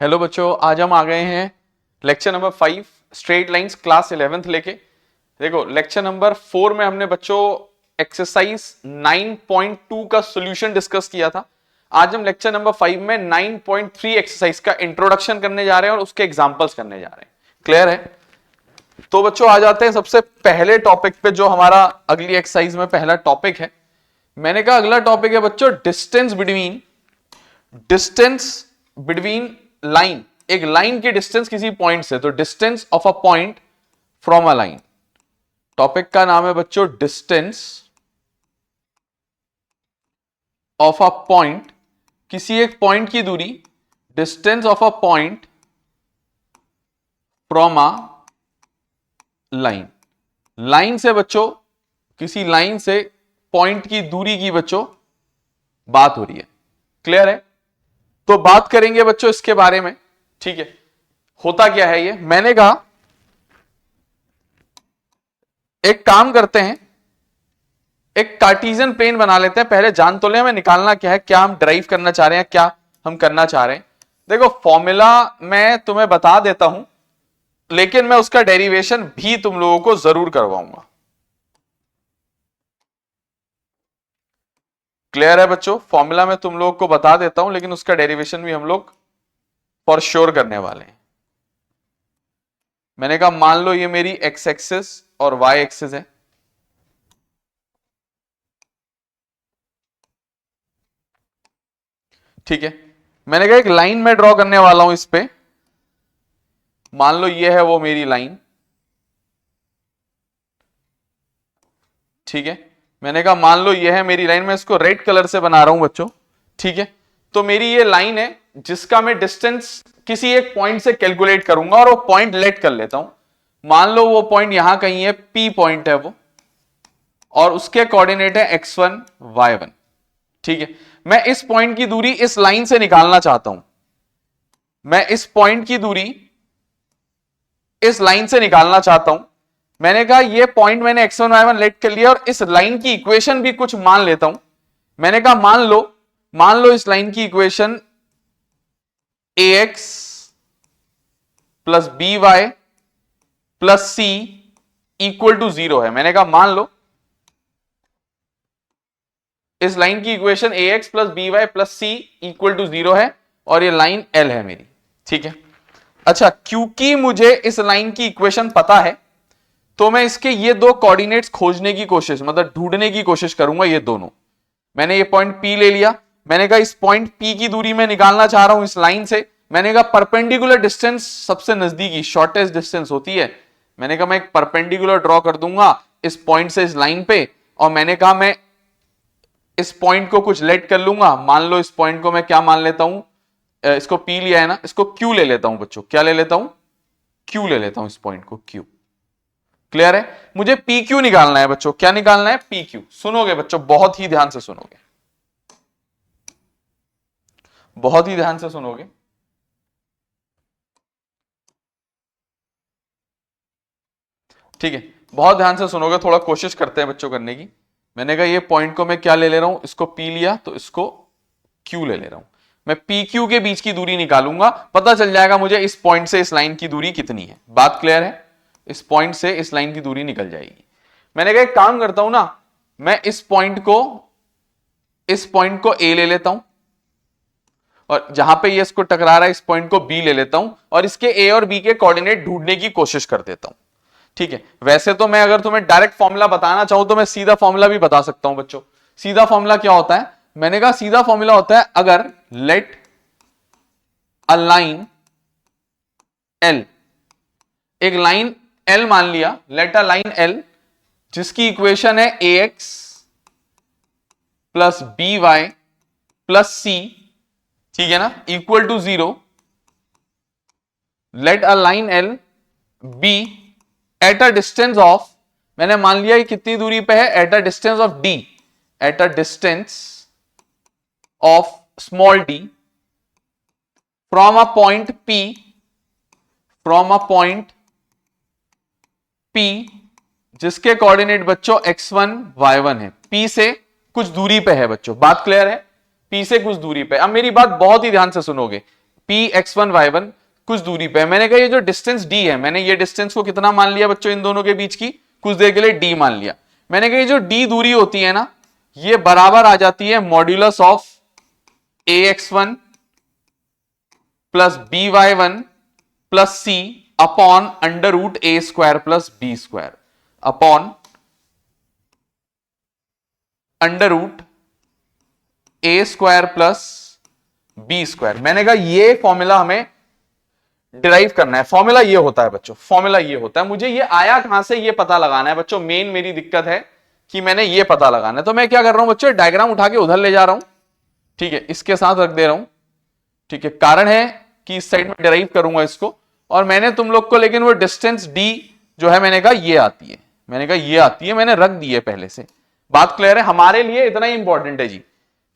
Hello बच्चों, आज हम आ गए हैं lecture number 5 straight lines class 11th लेके। देखो लेक्चर नंबर 4 में हमने बच्चों एक्सरसाइज 9.2 का सॉल्यूशन डिस्कस किया था। आज हम लेक्चर नंबर 5 में 9.3 एक्सरसाइज का इंट्रोडक्शन करने जा रहे हैं और उसके एग्जांपल्स करने जा रहे हैं। क्लियर है? तो बच्चों आ जाते हैं सबसे पहले टॉपिक पे, जो हमारा अगली एक्सरसाइज में पहला टॉपिक है। मैंने कहा अगला टॉपिक है बच्चों डिस्टेंस बिटवीन लाइन। एक लाइन की डिस्टेंस किसी पॉइंट से, तो distance of a point from a line. Topic का नाम है बच्चों डिस्टेंस ऑफ अ पॉइंट, किसी एक पॉइंट की दूरी, distance of a point from a line. Line से बच्चों, किसी लाइन से पॉइंट की दूरी की बच्चों बात हो रही है। क्लियर है? तो बात करेंगे बच्चों इसके बारे में। ठीक है, होता क्या है ये, मैंने कहा एक काम करते हैं, एक कार्टेशियन प्लेन बना लेते हैं। पहले जान तो ले हमें निकालना क्या है, क्या हम ड्राइव करना चाह रहे हैं, क्या हम करना चाह रहे हैं। देखो फॉर्मूला मैं तुम्हें बता देता हूं, लेकिन मैं उसका डेरिवेशन भी तुम लोगों को जरूर करवाऊंगा। क्लियर है बच्चों? फॉर्मूला मैं तुम लोगों को बता देता हूं, लेकिन उसका डेरिवेशन भी हम लोग फॉर श्योर करने वाले हैं। मैंने कहा मान लो ये मेरी एक्स एक्सिस और वाई एक्सिस है। ठीक है, मैंने कहा एक लाइन में ड्रॉ करने वाला हूं इस पे। मान लो ये है वो मेरी लाइन। ठीक है, मैंने कहा मान लो ये है मेरी लाइन, मैं इसको रेड कलर से बना रहा हूं बच्चों। ठीक है, तो मेरी ये लाइन है जिसका मैं डिस्टेंस किसी एक पॉइंट से कैलकुलेट करूंगा और वो पॉइंट लेट कर लेता हूं। मान लो वो पॉइंट यहां कहीं है, पी पॉइंट है वो, और उसके कोऑर्डिनेट है x1 y1। ठीक है, मैं इस पॉइंट की दूरी इस लाइन से निकालना चाहता हूं। मैं इस पॉइंट की दूरी इस लाइन से निकालना चाहता हूं। मैंने कहा ये पॉइंट मैंने x1 y1 लेट कर लिया और इस लाइन की इक्वेशन भी कुछ मान लेता हूं। मैंने कहा मान लो इस लाइन की equation ax plus B Y plus C equal to 0 है। मैंने कहा मान लो इस लाइन की equation ax plus B Y plus C equal to 0 है और ये लाइन L है मेरी। ठीक है, अच्छा क्योंकि मुझे इस लाइन की इक्वेशन पता है, तो मैं इसके ये दो कोऑर्डिनेट्स खोजने की कोशिश, मतलब ढूंढने की कोशिश करूंगा। ये दोनों, मैंने ये पॉइंट P ले लिया। मैंने कहा इस पॉइंट P की दूरी में निकालना चाह रहा हूं इस लाइन से। मैंने कहा परपेंडिकुलर डिस्टेंस सबसे नजदीकी शॉर्टेस्ट डिस्टेंस होती है। मैंने कहा मैं एक परपेंडिकुलर ड्रॉ कर दूंगा इस पॉइंट से इस लाइन पे, और मैंने कहा मैं इस पॉइंट को कुछ लेट कर लूंगा। मान लो इस पॉइंट को मैं क्या मान लेता हूं, इसको P लिया है ना, इसको Q ले लेता हूं बच्चों। क्या ले लेता हूं? Q ले लेता हूं इस पॉइंट को, Q। क्लियर है? मुझे PQ निकालना है बच्चों। क्या निकालना है? PQ। सुनोगे बच्चों, बहुत ही ध्यान से सुनोगे, बहुत ही ध्यान से सुनोगे। ठीक है, बहुत ध्यान से सुनोगे, थोड़ा कोशिश करते हैं बच्चों करने की। मैंने कहा ये पॉइंट को मैं क्या ले ले रहा हूं, इसको P लिया तो इसको Q ले ले रहा हूं। मैं PQ के बीच की दूरी निकालूंगा, पता चल जाएगा मुझे इस पॉइंट से इस लाइन की दूरी कितनी है। बात क्लियर है? इस पॉइंट से इस लाइन की दूरी निकल जाएगी। मैंने कहा एक काम करता हूं ना, मैं इस पॉइंट को A ले लेता हूं, और जहां पे ये इसको टकरा रहा है इस पॉइंट को B ले लेता हूं, और इसके A और B के कोऑर्डिनेट ढूंढने की कोशिश कर देता हूं। ठीक है, वैसे तो मैं अगर तुम्हें डायरेक्ट फॉर्मूला बताना चाहूं तो मैं सीधा फॉर्मूला भी बता सकता हूं बच्चों। सीधा फॉर्मूला क्या होता है? मैंने कहा सीधा फॉर्मूला होता है, अगर लेट अ लाइन L, एक लाइन L मान लिया, लेट अ लाइन L जिसकी इक्वेशन है ax plus B Y plus C, ठीक है ना, equal to 0। Let a line L be at a distance of, मैंने मान लिया ये कितनी दूरी पे है, at a distance of d, at a distance of small d from a point P, from a point P जिसके कोऑर्डिनेट बच्चों x1 y1 है। P से कुछ दूरी पे है बच्चों। बात क्लियर है? P से कुछ दूरी पे। अब मेरी बात बहुत ही ध्यान से सुनोगे। Px1y1 कुछ दूरी पे है। मैंने कहा ये जो डिस्टेंस d है, मैंने ये डिस्टेंस को कितना मान लिया बच्चों इन दोनों के बीच की, कुछ देर के लिए d मान लिया। मैंने कहा ये जो d दूरी होती है ना, ये बराबर आ जाती है modulus of ax1 plus by1 plus c upon under root a square plus b square upon under root a square plus b square. मैंने कहा ये फॉर्मूला हमें डिराइव करना है। फॉर्मूला ये होता है बच्चों, फॉर्मूला ये होता है, मुझे ये आया कहां से ये पता लगाना है बच्चों। मेन मेरी दिक्कत है कि मैंने ये पता लगाना है। तो मैं क्या कर रहा हूं बच्चों, डायग्राम उठा के उधर ले जा रहा हूं, ठीक है, इसके साथ रख दे रहा हूं, ठीक है। कारण है कि इस साइड में डिराइव करूंगा इसको, और मैंने तुम लोग को, लेकिन वो डिस्टेंस d जो है मैंने कहा ये आती है, मैंने कहा ये आती है, मैंने रख दी है पहले से। बात क्लियर है? हमारे लिए इतना ही इंपॉर्टेंट है जी,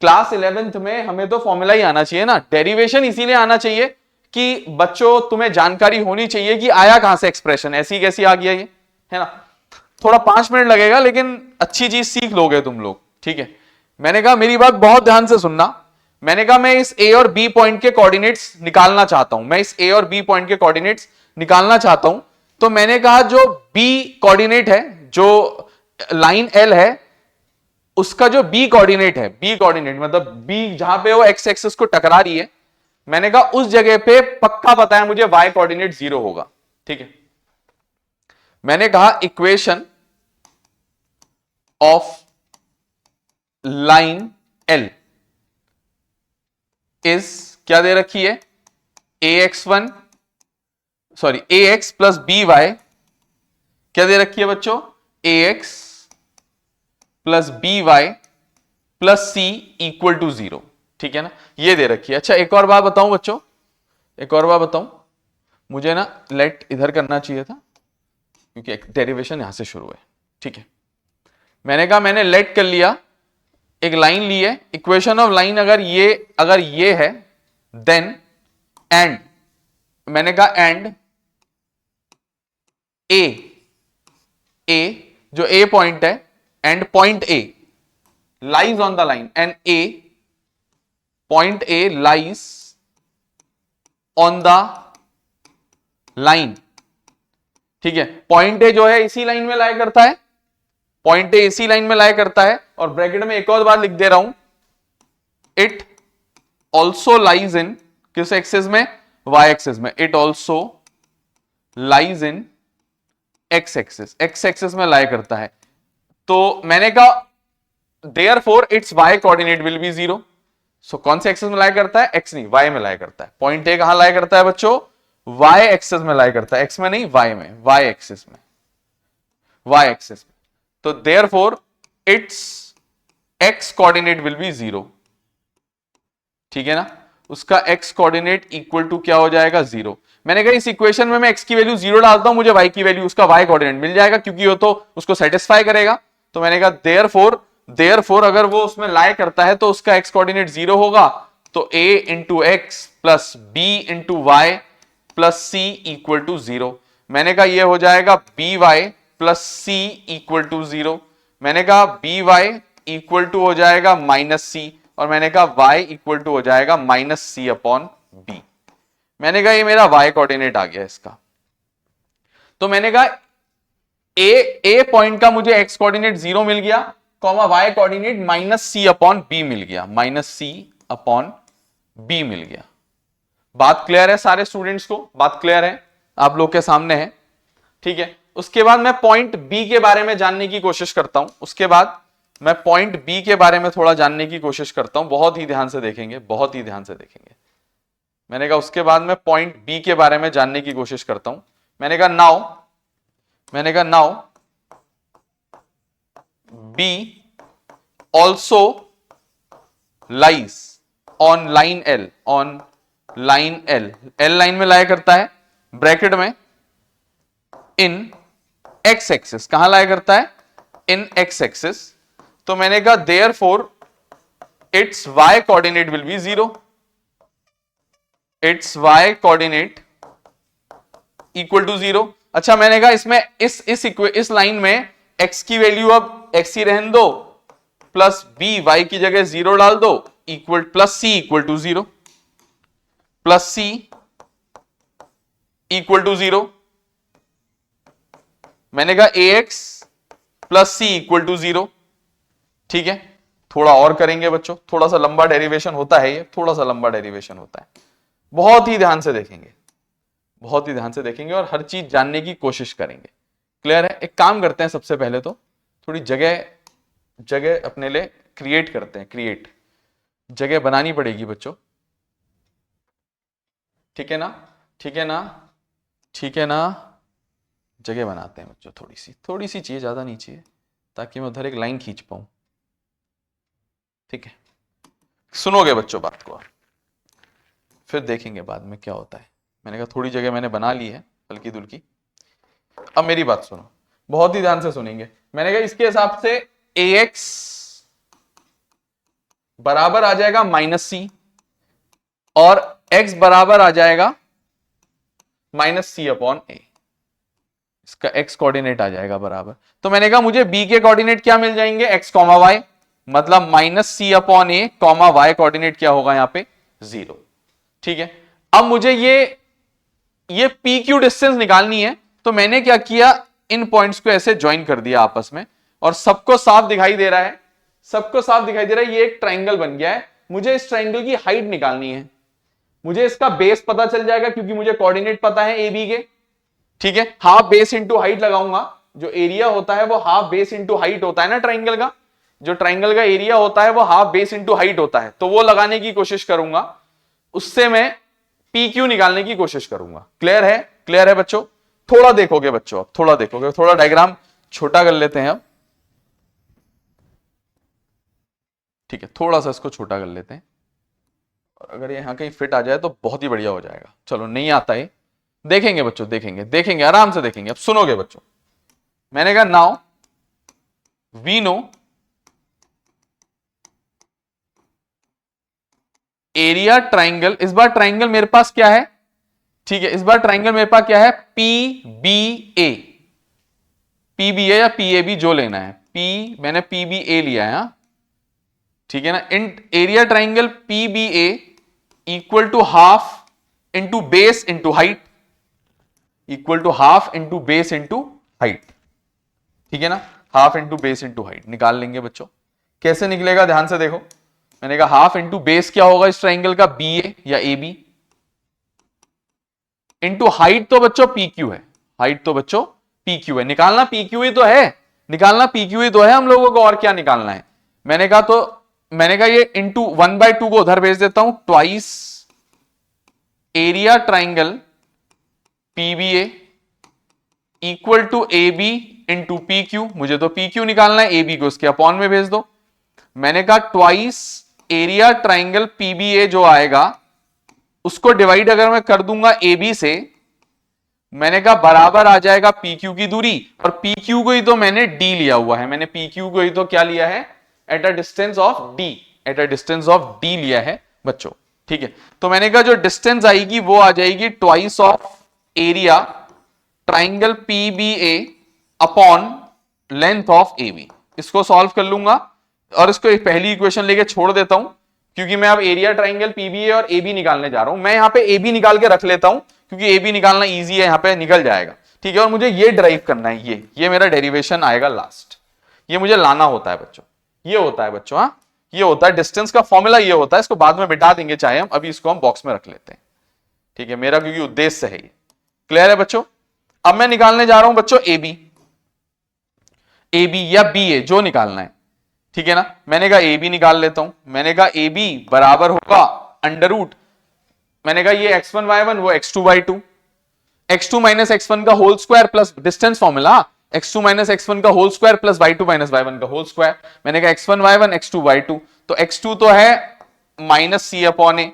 क्लास 11th में हमें तो फॉर्मूला ही आना चाहिए ना, डेरिवेशन इसीलिए आना चाहिए कि बच्चों तुम्हें जानकारी होनी चाहिए कि आया कहां से एक्सप्रेशन, ऐसी कैसी आ गया ये, है ना। थोड़ा 5 मिनट लगेगा लेकिन अच्छी चीज सीख लोगे तुम लोग, ठीक है। मैंने कहा मेरी बात बहुत ध्यान से सुनना, मैंने कहा मैं इस ए और बी पॉइंट के कोऑर्डिनेट्स निकालना चाहता हूं, मैं इस ए और बी पॉइंट के कोऑर्डिनेट्स निकालना चाहता हूं। तो मैंने कहा जो बी कोऑर्डिनेट है, जो लाइन एल है, उसका जो बी कोऑर्डिनेट है, बी कोऑर्डिनेट मतलब बी जहां पे वो एक्स एक्सिस को टकरा रही है, मैंने कहा उस जगह पे पक्का पता है मुझे वाई कोऑर्डिनेट 0 होगा, ठीक है। मैंने कहा equation of line L is क्या दे रखी है, ax1 sorry ax plus B y, क्या दे रखी है बच्चों, ax plus B Y plus C equal to 0, ठीक है ना, ये दे रखी है। अच्छा एक और बात बताऊं बच्चों, एक और बात बताऊं, मुझे ना लेट इधर करना चाहिए था क्योंकि डेरिवेशन यहां से शुरू है, ठीक है। मैंने कहा मैंने लेट कर लिया, एक लाइन ली है, इक्वेशन ऑफ लाइन अगर ये है देन एंड, मैंने कहा एंड ए जो ए पॉइंट है, and point A lies on the line, and A point A lies on the line, ठीक है। पॉइंट ए जो है इसी लाइन में लाई करता है, पॉइंट ए इसी लाइन में लाई करता है, और ब्रैकेट में एक और बार लिख दे रहा हूं, इट ऑल्सो लाइज इन किस एक्सिस में, वाई एक्सिस में, it also lies in x axis, x axis में लाई करता है। तो मैंने कहा therefore its y coordinate will be 0। So कौन से एक्सिस में लाई करता है, एक्स नहीं वाई में लाई करता है। पॉइंट ए कहां लाई करता है बच्चों, वाई एक्सिस में लाई करता है, एक्स में नहीं वाई में, वाई एक्सिस में, वाई एक्सिस में। तो therefore it's x coordinate will be 0, ठीक है ना, उसका एक्स कोऑर्डिनेट इक्वल टू क्या हो जाएगा 0। मैंने कहा इस इक्वेशन में मैं एक्स की वैल्यू 0 डालता हूं, मुझे वाई की वैल्यू उसका वाई कोऑर्डिनेट मिल जाएगा, क्योंकि वो तो उसको सेटिस्फाई करेगा। तो मैंने कहा देयरफॉर अगर वो उसमें लाई करता है तो उसका एक्स कोऑर्डिनेट 0 होगा, तो a into x plus b into y plus C equal to 0। मैंने कहा ये हो जाएगा b Y plus C equal to 0। मैंने कहा बी वाई इक्वल टू हो जाएगा माइनस सी, और मैंने कहा y इक्वल टू हो जाएगा माइनस सी अपॉन बी। मैंने कहा ये मेरा y कोऑर्डिनेट आ गया इसका। तो मैंने कहा ए पॉइंट का मुझे x कोऑर्डिनेट 0 मिल गया, comma y coordinate minus C upon B मिल गया, माइनस सी अपॉन बी मिल गया। बात क्लियर है सारे स्टूडेंट्स को, बात क्लियर है आप लोग के सामने है, ठीक है। उसके बाद मैं पॉइंट बी के बारे में जानने की कोशिश करता हूं, उसके बाद मैं पॉइंट बी के बारे में थोड़ा जानने की कोशिश करता हूं, बहुत ही ध्यान से देखेंगे, बहुत ही ध्यान से देखेंगे। मैंने कहा उसके बाद मैं पॉइंट बी के बारे में जानने की कोशिश करता हूं। मैंने कहा now B also lies on line L, on line L, L line में लाया करता है ब्रैकेट में इन एक्स एक्सिस, कहां लाया करता है, इन एक्स एक्सिस। तो मैंने कहा therefore its y coordinate will be 0, its y coordinate equal to 0। अच्छा मैंने कहा इसमें इस लाइन में x की वैल्यू अब x ही रहने दो, प्लस b y की जगह 0 डाल दो, equal plus c equal to 0, plus C equal to 0। मैंने कहा ax plus C equal to 0। ठीक है, थोड़ा और करेंगे बच्चों, थोड़ा सा लंबा डेरिवेशन होता है ये, थोड़ा सा लंबा डेरिवेशन होता है, बहुत ही ध्यान से देखेंगे, बहुत ही ध्यान से देखेंगे और हर चीज जानने की कोशिश करेंगे। क्लियर है? एक काम करते हैं, सबसे पहले तो थोड़ी जगह अपने लिए क्रिएट करते हैं, क्रिएट जगह बनानी पड़ेगी बच्चों। ठीक है ना, ठीक है ना, ठीक है ना, जगह बनाते हैं बच्चों, थोड़ी सी चाहिए, ज्यादा नहीं चाहिए, ताकि मैं उधर एक लाइन खींच पाऊं। ठीक है, सुनोगे बच्चों बात को, फिर देखेंगे बाद में क्या होता है। मैंने कहा थोड़ी जगह मैंने बना ली है हल्की दुल्की। अब मेरी बात सुनो, बहुत ही ध्यान से सुनेंगे। मैंने कहा इसके हिसाब से ax बराबर आ जाएगा -c और x बराबर आ जाएगा -c/a। इसका x कोऑर्डिनेट आ जाएगा बराबर। तो मैंने कहा मुझे b के कोऑर्डिनेट क्या मिल जाएंगे, x, y, मतलब -c/a, y कोऑर्डिनेट क्या होगा यहां पे 0। ठीक है, अब मुझे ये PQ डिस्टेंस निकालनी है। तो मैंने क्या किया, इन पॉइंट्स को ऐसे ज्वाइन कर दिया आपस में और सबको साफ दिखाई दे रहा है, सबको साफ दिखाई दे रहा है, ये एक ट्राइंगल बन गया है। मुझे इस ट्राइंगल की हाइट निकालनी है, मुझे इसका बेस पता चल जाएगा क्योंकि मुझे कोऑर्डिनेट पता है AB के। ठीक है, हाफ बेस इंटू हाइट लगाऊंगा, जो एरिया होता है वो हाफ बेस इंटू हाइट होता है ना ट्राइंगल का, जो ट्राइंगल का एरिया होता है वो हाफ बेस इंटू हाइट होता है, तो वो लगाने की कोशिश करूंगा, उससे मैं PQ निकालने की कोशिश करूंगा। क्लियर है? क्लियर है बच्चों? थोड़ा देखोगे बच्चों, अब थोड़ा देखोगे, थोड़ा डायग्राम छोटा कर लेते हैं अब। ठीक है, थोड़ा सा इसको छोटा कर लेते हैं, और अगर यहां कहीं फिट आ जाए तो बहुत ही बढ़िया हो जाएगा। चलो नहीं आता है, देखेंगे बच्चों, देखेंगे आराम से देखेंगे। अब सुनोगे बच्चों, मैंने कहा now we know area triangle. इस बार ट्राइंगल मेरे पास क्या है, ठीक है, इस बार ट्राइंगल मेरे पास क्या है, PBA, PBA या PAB जो लेना है, मैंने PBA लिया है। ठीक है ना, in area triangle PBA equal to half into base into height, equal to half into base into height. ठीक है ना, half into base into height निकाल लेंगे बच्चों। कैसे निकलेगा ध्यान से देखो, मैंने कहा हाफ इंटू बेस क्या होगा इस ट्राइंगल का, BA या AB, इंटू हाइट तो बच्चों PQ है, हाइट तो बच्चों PQ है। निकालना PQ ही तो है, निकालना PQ ही तो है हम लोगों को, और क्या निकालना है। मैंने कहा ये इंटू 1/2 को उधर भेज देता हूं, twice area triangle PBA equal to AB into PQ। मुझे तो PQ निकालना है, AB को उसके अपॉन में भेज दो। मैंने कहा ट्वाइस एरिया ट्राइंगल PBA जो आएगा उसको डिवाइड अगर मैं कर दूंगा AB से, मैंने कहा बराबर आ जाएगा PQ की दूरी, और PQ को ही तो मैंने D लिया हुआ है, मैंने PQ को ही तो क्या लिया है, at a distance of D, at a distance of D लिया है बच्चों। ठीक है, तो मैंने कहा जो डिस्टेंस आएगी वो आ जाएगी twice of area triangle PBA upon length of AB। इसको सॉल्व कर लूंगा और इसको एक पहली इक्वेशन लेके छोड़ देता हूं, क्योंकि मैं अब एरिया ट्राइंगल PBA और AB निकालने जा रहा हूं। मैं यहां पे AB निकाल के रख लेता हूं क्योंकि AB निकालना इजी है, यहां पे निकल जाएगा। ठीक है, और मुझे ये ड्राइव करना है, ये मेरा डेरिवेशन आएगा लास्ट, ये मुझे लाना होता है बच्चों, ये होता है बच्चों, हाँ ये होता है डिस्टेंस का फॉर्मूला, ये होता है। इसको बाद में बिठा देंगे चाहे हम, अभी इसको हम बॉक्स में रख लेते हैं। ठीक है, मेरा क्योंकि उद्देश्य है ये। क्लियर है बच्चों? अब मैं निकालने जा रहा हूं बच्चों AB या BA जो निकालना है। ठीक है ना, मैंने कहा AB निकाल लेता हूं। मैंने कहा AB बराबर होगा अंडर रूट, मैंने कहा ये x1 y1 वो x2 y2, x2 minus x1 का whole square plus distance formula, x2 minus x1 का whole square plus y2 minus y1 का होल स्क्वायर। मैंने कहा x1 y1 x2 y2, तो x2 तो है -c/a,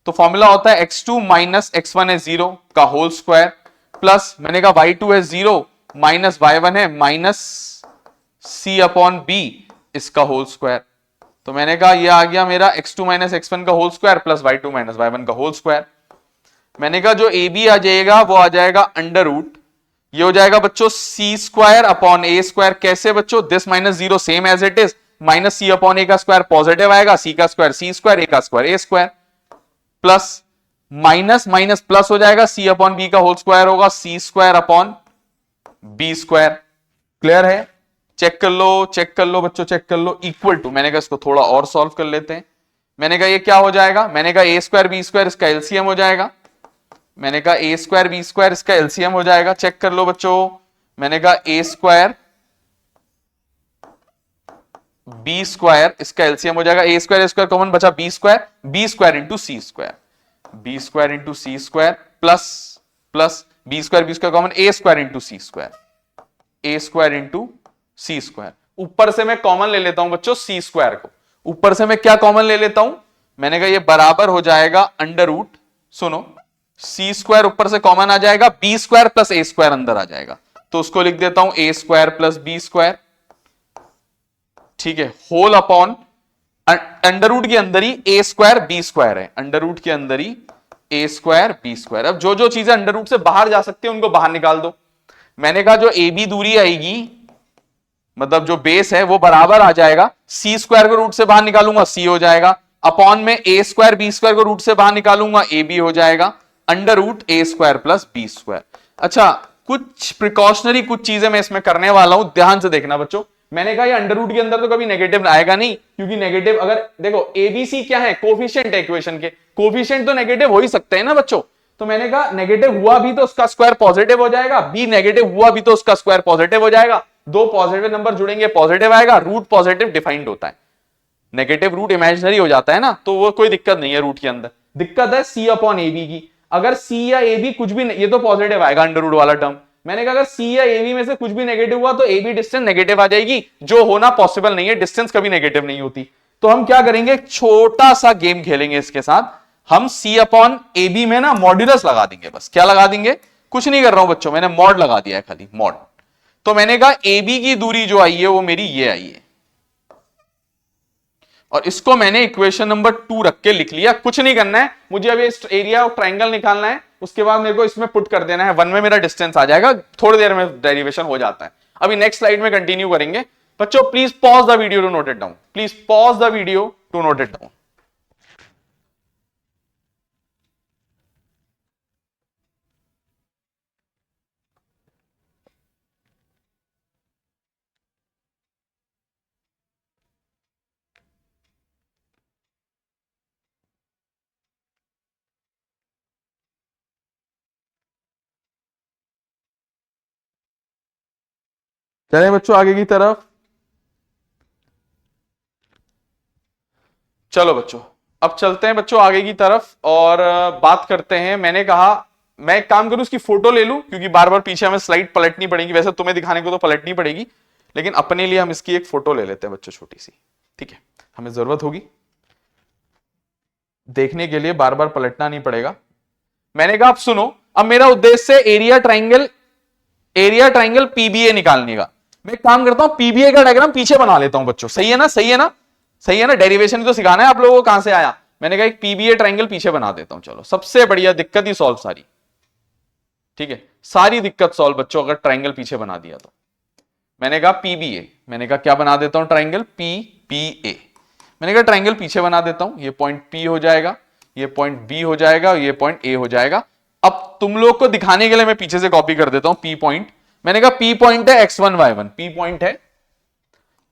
तो फॉर्मूला होता है x2 माइनस x1 है 0 का होल स्क्वायर, प्लस मैंने कहा y2 है 0 माइनस y1 है माइनस c/b इसका होल स्क्वायर। तो मैंने कहा ये आ गया मेरा x2 माइनस x1 का whole square plus y2 minus y1 का होल स्क्वायर। मैंने कहा जो AB आ जाएगा वो आ जाएगा अंडर रूट, ये हो जाएगा बच्चों c square upon a square. कैसे बच्चों, this minus 0 same as it is, minus c upon a का स्क्वायर पॉजिटिव आएगा, c का स्क्वायर c स्क्वायर, a का square a square, plus minus minus plus हो जाएगा, सी अपॉन बी का whole square होगा, C square upon B square. Clear है? Check कर लो बच्चों, चेक कर लो। इक्वल टू, मैंने कहा इसको थोड़ा और सॉल्व कर लेते हैं। मैंने कहा ये क्या हो जाएगा, मैंने कहा ए स्क्वायर बी स्क्वायर इसका एलसीएम हो जाएगा। मैंने कहा ए स्क्वायर बी स्क्वायर इसका एलसीएम हो जाएगा। चेक कर लो बच्चों, मैंने कहा ए स्क्वायर बी स्क्वायर इसका एलसीएम हो जाएगा। ए स्क्वायर कॉमन बचा, B square into C square, B square into C square plus plus B square common, A square into C square, A square into C square. ऊपर से मैं common ले लेता हूं बच्चों सी स्क्वायर को, ऊपर से मैं क्या कॉमन ले लेता हूं, मैंने कहा ये बराबर हो जाएगा अंडर रूट, सुनो, सी स्क्वायर ऊपर से कॉमन आ जाएगा, B square plus A square अंदर आ जाएगा, तो उसको लिख देता हूं ए स्क्वायर प्लस बी स्क्वायर। ठीक है, होल अपॉन अंडर रूट के अंदर ही ए स्क्वायर बी स्क्वायर है, अंडर रूट के अंदर ही ए स्क्वायर बी स्क्वायर। अब जो जो चीजें अंडर रूट से बाहर जा सकती है उनको बाहर निकाल दो। मैंने कहा जो ए बी दूरी आएगी, मतलब जो बेस है वो बराबर आ जाएगा, सी स्क्वायर को रूट से बाहर निकालूंगा सी हो जाएगा, अपॉन में ए स्क्वायर बी स्क्वायर को रूट से बाहर निकालूंगा ए बी हो जाएगा, अंडर रूट ए स्क्वायर प्लस बी स्क्वायर। अच्छा, कुछ प्रिकॉशनरी कुछ चीजें मैं इसमें करने वाला हूं, ध्यान से देखना बच्चों। मैंने कहा ये अंडर रूट के अंदर तो कभी नेगेटिव आएगा नहीं, क्योंकि नेगेटिव अगर देखो एबीसी क्या है, कोफिशिएंट है इक्वेशन के, कोफिशिएंट तो नेगेटिव हो ही सकते हैं ना बच्चों। तो मैंने कहा नेगेटिव हुआ भी तो उसका स्क्वायर पॉजिटिव हो जाएगा, बी नेगेटिव हुआ भी तो उसका स्क्वायर पॉजिटिव हो जाएगा, दो पॉजिटिव नंबर जुड़ेंगे पॉजिटिव आएगा, रूट पॉजिटिव डिफाइंड होता है, नेगेटिव रूट इमेजिनरी हो जाता है ना, तो वो कोई दिक्कत नहीं है रूट के अंदर। दिक्कत है सी अपॉन ए बी की, अगर सी या ए बी कुछ भी, ये तो पॉजिटिव आएगा अंडर रूट वाला टर्म। मैंने कहा अगर सी या ए बी में से कुछ भी नेगेटिव हुआ तो ए बी डिस्टेंस नेगेटिव आ जाएगी, जो होना पॉसिबल नहीं है, डिस्टेंस कभी नेगेटिव नहीं होती। तो हम क्या करेंगे, एक छोटा सा गेम खेलेंगे इसके साथ, हम सी अपॉन ए बी में ना मॉड्यूलस लगा देंगे, बस क्या लगा देंगे, कुछ नहीं कर रहा हूं बच्चों, मैंने मॉड लगा दिया है खाली, मॉड। तो मैंने कहा ए बी की दूरी जो आई है वो मेरी ये आई है, और इसको मैंने इक्वेशन नंबर 2 रख के लिख लिया। कुछ नहीं करना है मुझे, अभी एरिया ऑफ ट्रायंगल निकालना है, उसके बाद मेरे को इसमें पुट कर देना है, वन में मेरा डिस्टेंस आ जाएगा, थोड़ी देर में डेरिवेशन हो जाता है। अभी नेक्स्ट स्लाइड में कंटिन्यू करेंगे बच्चों। Please pause the video to note it down, please pause the video to note it down. चलें बच्चों आगे की तरफ। चलो बच्चों अब चलते हैं बच्चों आगे की तरफ और बात करते हैं। मैंने कहा मैं एक काम करूं, उसकी फोटो ले लूं, क्योंकि बार बार पीछे हमें स्लाइड पलटनी पड़ेगी, वैसे तुम्हें दिखाने को तो पलटनी पड़ेगी, लेकिन अपने लिए हम इसकी एक फोटो ले लेते हैं बच्चों, छोटी सी, ठीक है, हमें जरूरत होगी देखने के लिए, बार बार पलटना नहीं पड़ेगा। मैंने कहा आप सुनो, अब मेरा उद्देश्य है एरिया ट्राइंगल पीबीए निकालने का। मैं एक काम करता हूं, पीबीए का डायग्राम पीछे बना लेता हूं बच्चों, सही है ना, सही है ना, सही है ना, डेरिवेशन तो सिखाना है आप लोगों को, कहां से आया। मैंने कहा एक पीबीए ट्राइंगल पीछे बना देता हूं, चलो सबसे बढ़िया, दिक्कत ही सॉल्व सारी, ठीक है, सारी दिक्कत सॉल्व बच्चों अगर ट्राइंगल पीछे बना दिया तो। मैंने कहा पीबीए, मैंने कहा क्या बना देता हूं, ट्राइंगल पीबीए। मैंने कहा ट्राइंगल पीछे बना देता हूं, ये पॉइंट पी हो जाएगा, ये पॉइंट बी हो जाएगा, ये पॉइंट ए हो जाएगा। अब तुम लोग को दिखाने के लिए मैं पीछे से कॉपी कर देता हूं पी पॉइंट। मैंने कहा पी पॉइंट है x1 y1, पी पॉइंट है,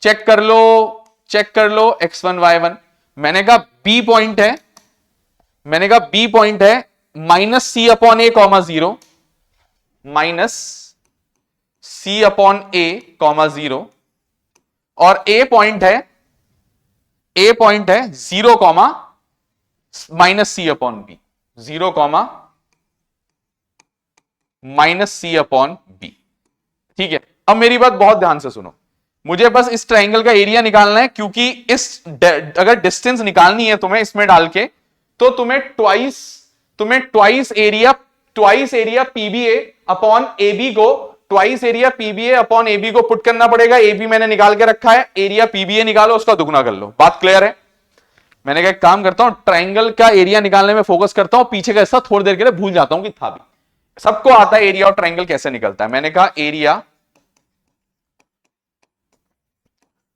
चेक कर लो, चेक कर लो x1 y1। मैंने कहा बी पॉइंट है, मैंने कहा बी पॉइंट है माइनस सी अपॉन ए कॉमा 0, माइनस सी अपॉन ए कॉमा 0, और ए पॉइंट है 0 comma minus C upon B, 0 comma minus C upon B, ठीक है। अब मेरी बात बहुत ध्यान से सुनो, मुझे बस इस ट्राइंगल का एरिया निकालना है, क्योंकि इस अगर डिस्टेंस निकालनी है तुम्हें इसमें डाल के, तो तुम्हें twice area PBA upon AB को, twice area PBA upon AB को पुट करना पड़ेगा। एबी मैंने निकाल के रखा है, एरिया पीबीए निकालो, उसका दुगना कर लो। बात क्लियर है? मैंने कहा एक काम करता हूं, ट्राइंगल का एरिया निकालने में फोकस करता हूं, पीछे का हिस्सा थोड़ी देर के लिए भूल जाता हूं कि था भी। सबको आता है एरिया और ट्राइंगल कैसे निकलता है। मैंने कहा area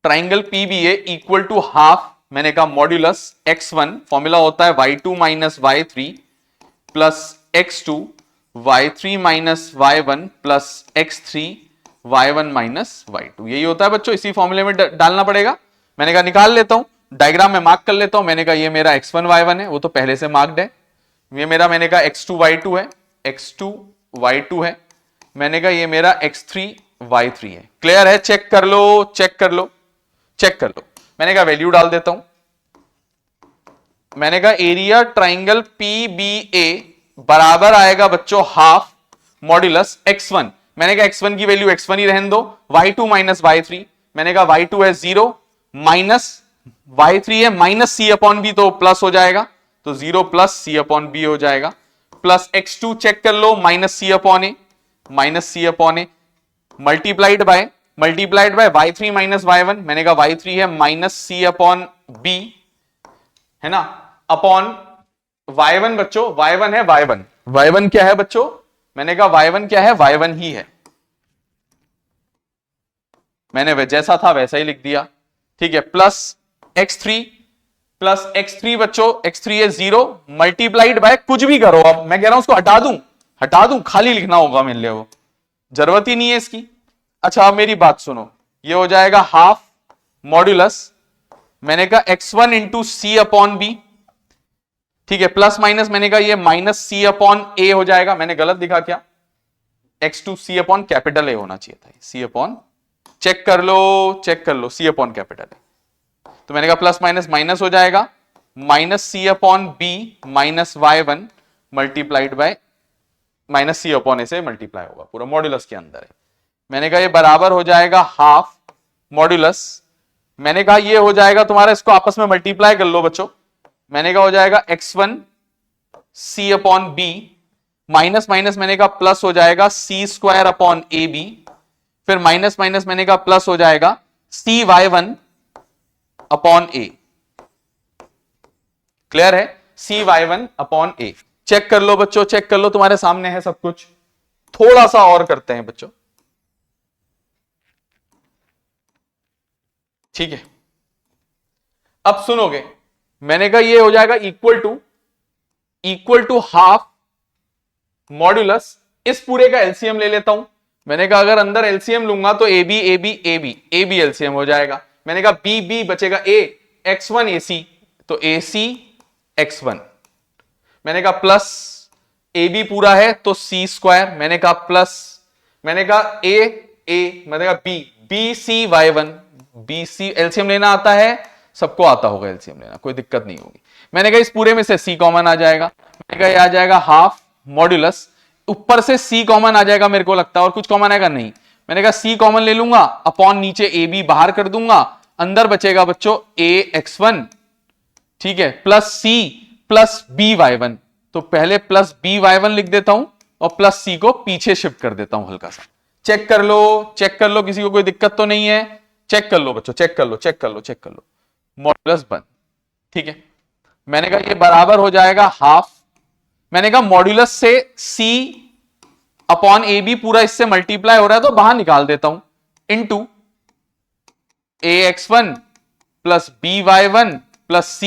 triangle PBA equal to half, मैंने कहा मॉड्यूलस x1, फॉर्मूला होता है y2 minus y3 plus x2 y3 minus y1 plus x3 y1 minus y2। यही होता है बच्चों, इसी फॉर्मूले में डालना पड़ेगा। मैंने कहा निकाल लेता हूं, डायग्राम में मार्क कर लेता हूं। मैंने कहा ये मेरा x1 y1 है, वो तो पहले से मार्क्ड है। ये मेरा मैंने कहा x2 y2 है, x2 y2 है। मैंने कहा ये मेरा x3 y3 है। क्लियर है? चेक कर लो, चेक कर लो, चेक कर लो। मैंने कहा वैल्यू डाल देता हूं। मैंने कहा एरिया ट्राइंगल PBA बराबर आएगा बच्चों हाफ मॉड्यूलस x1। मैंने कहा x1 की वैल्यू x1 ही रहने दो, y2 माइनस y3। मैंने कहा y2 है 0 माइनस y3 है माइनस c अपॉन b, तो प्लस हो जाएगा, तो 0 प्लस c अपॉन b हो जाएगा। प्लस x2 चेक कर लो, minus c upon A, minus c upon A, multiplied by y3 minus y1। मैंने कहा y3 है माइनस c अपॉन b, है ना, अपॉन y1 बच्चों, y1 है y1 क्या है बच्चों? मैंने कहा y1 क्या है? y1 ही है। मैंने जैसा था वैसा ही लिख दिया, ठीक है। प्लस x3 बच्चों, x3 है 0 मल्टीप्लाइड बाय, कुछ भी करो, अब मैं कह रहा हूं उसको हटा दूं, खाली लिखना होगा मेरे लिए, वो जरूरत ही नहीं है इसकी। अच्छा अब मेरी बात सुनो, ये हो जाएगा हाफ मॉड्यूलस, मैंने कहा x1 इंटू सी अपॉन बी, ठीक है, प्लस माइनस मैंने कहा ये माइनस सी अपॉन ए हो जाएगा। मैंने गलत लिखा क्या? x2 C upon capital A होना चाहिए था, सी अपॉन, चेक कर लो, सी अपॉन कैपिटल ए। तो मैंने कहा प्लस माइनस माइनस हो जाएगा, minus C upon B minus y1 multiplied by minus C upon A से मल्टीप्लाई होगा, पूरा मॉड्यूलस के अंदर है। मैंने कहा ये बराबर हो जाएगा हाफ मॉड्यूलस, मैंने कहा ये हो जाएगा तुम्हारा, इसको आपस में मल्टीप्लाई कर लो बच्चों। मैंने कहा हो जाएगा x1 c upon B minus minus मैंने कहा प्लस हो जाएगा c स्क्वायर अपॉन ए बी, फिर माइनस माइनस मैंने कहा प्लस हो जाएगा c y1 upon a. Clear है? c y1 upon a. Check कर लो बच्चों, चेक कर लो, तुम्हारे सामने है सब कुछ। थोड़ा सा और करते हैं बच्चों, ठीक है। अब सुनोगे, मैंने कहा ये हो जाएगा इक्वल टू हाफ मॉड्यूलस, इस पूरे का एलसीएम ले लेता हूं। मैंने कहा अगर अंदर एलसीएम लूंगा तो ए बी एलसीएम हो जाएगा। मैंने कहा बी बचेगा ए, x1 AC, तो AC x1। मैंने कहा प्लस ए बी पूरा है तो c स्क्वायर, मैंने कहा प्लस, मैंने कहा ए मैंने कहा B C y1, BC LCM लेना आता है, सबको आता होगा एलसीएम लेना, कोई दिक्कत नहीं होगी। मैंने कहा इस पूरे में से C कॉमन आ जाएगा, मैंने कहा ये आ जाएगा हाफ मॉड्यूलस, ऊपर से C कॉमन आ जाएगा मेरे को लगता है, और कुछ कॉमन आएगा नहीं। मैंने कहा C कॉमन ले लूंगा, अपॉन नीचे AB बाहर कर दूंगा, अंदर बचेगा बच्चों AX1, ठीक है, प्लस C प्लस BY1। तो पहले प्लस BY1 लिख देता हूं और प्लस C को पीछे शिफ्ट कर देता हूं हल्का सा। चेक कर लो, किसी को कोई दिक्कत तो नहीं है? चेक कर लो बच्चों, चेक कर लो, मॉड्यूलस बन, ठीक है। मैंने कहा ये बराबर हो जाएगा हाफ, मैंने कहा मॉड्यूलस से C अपॉन ए बी पूरा इससे मल्टीप्लाई हो रहा है तो बाहर निकाल देता हूं, into AX1 plus BY1 plus C,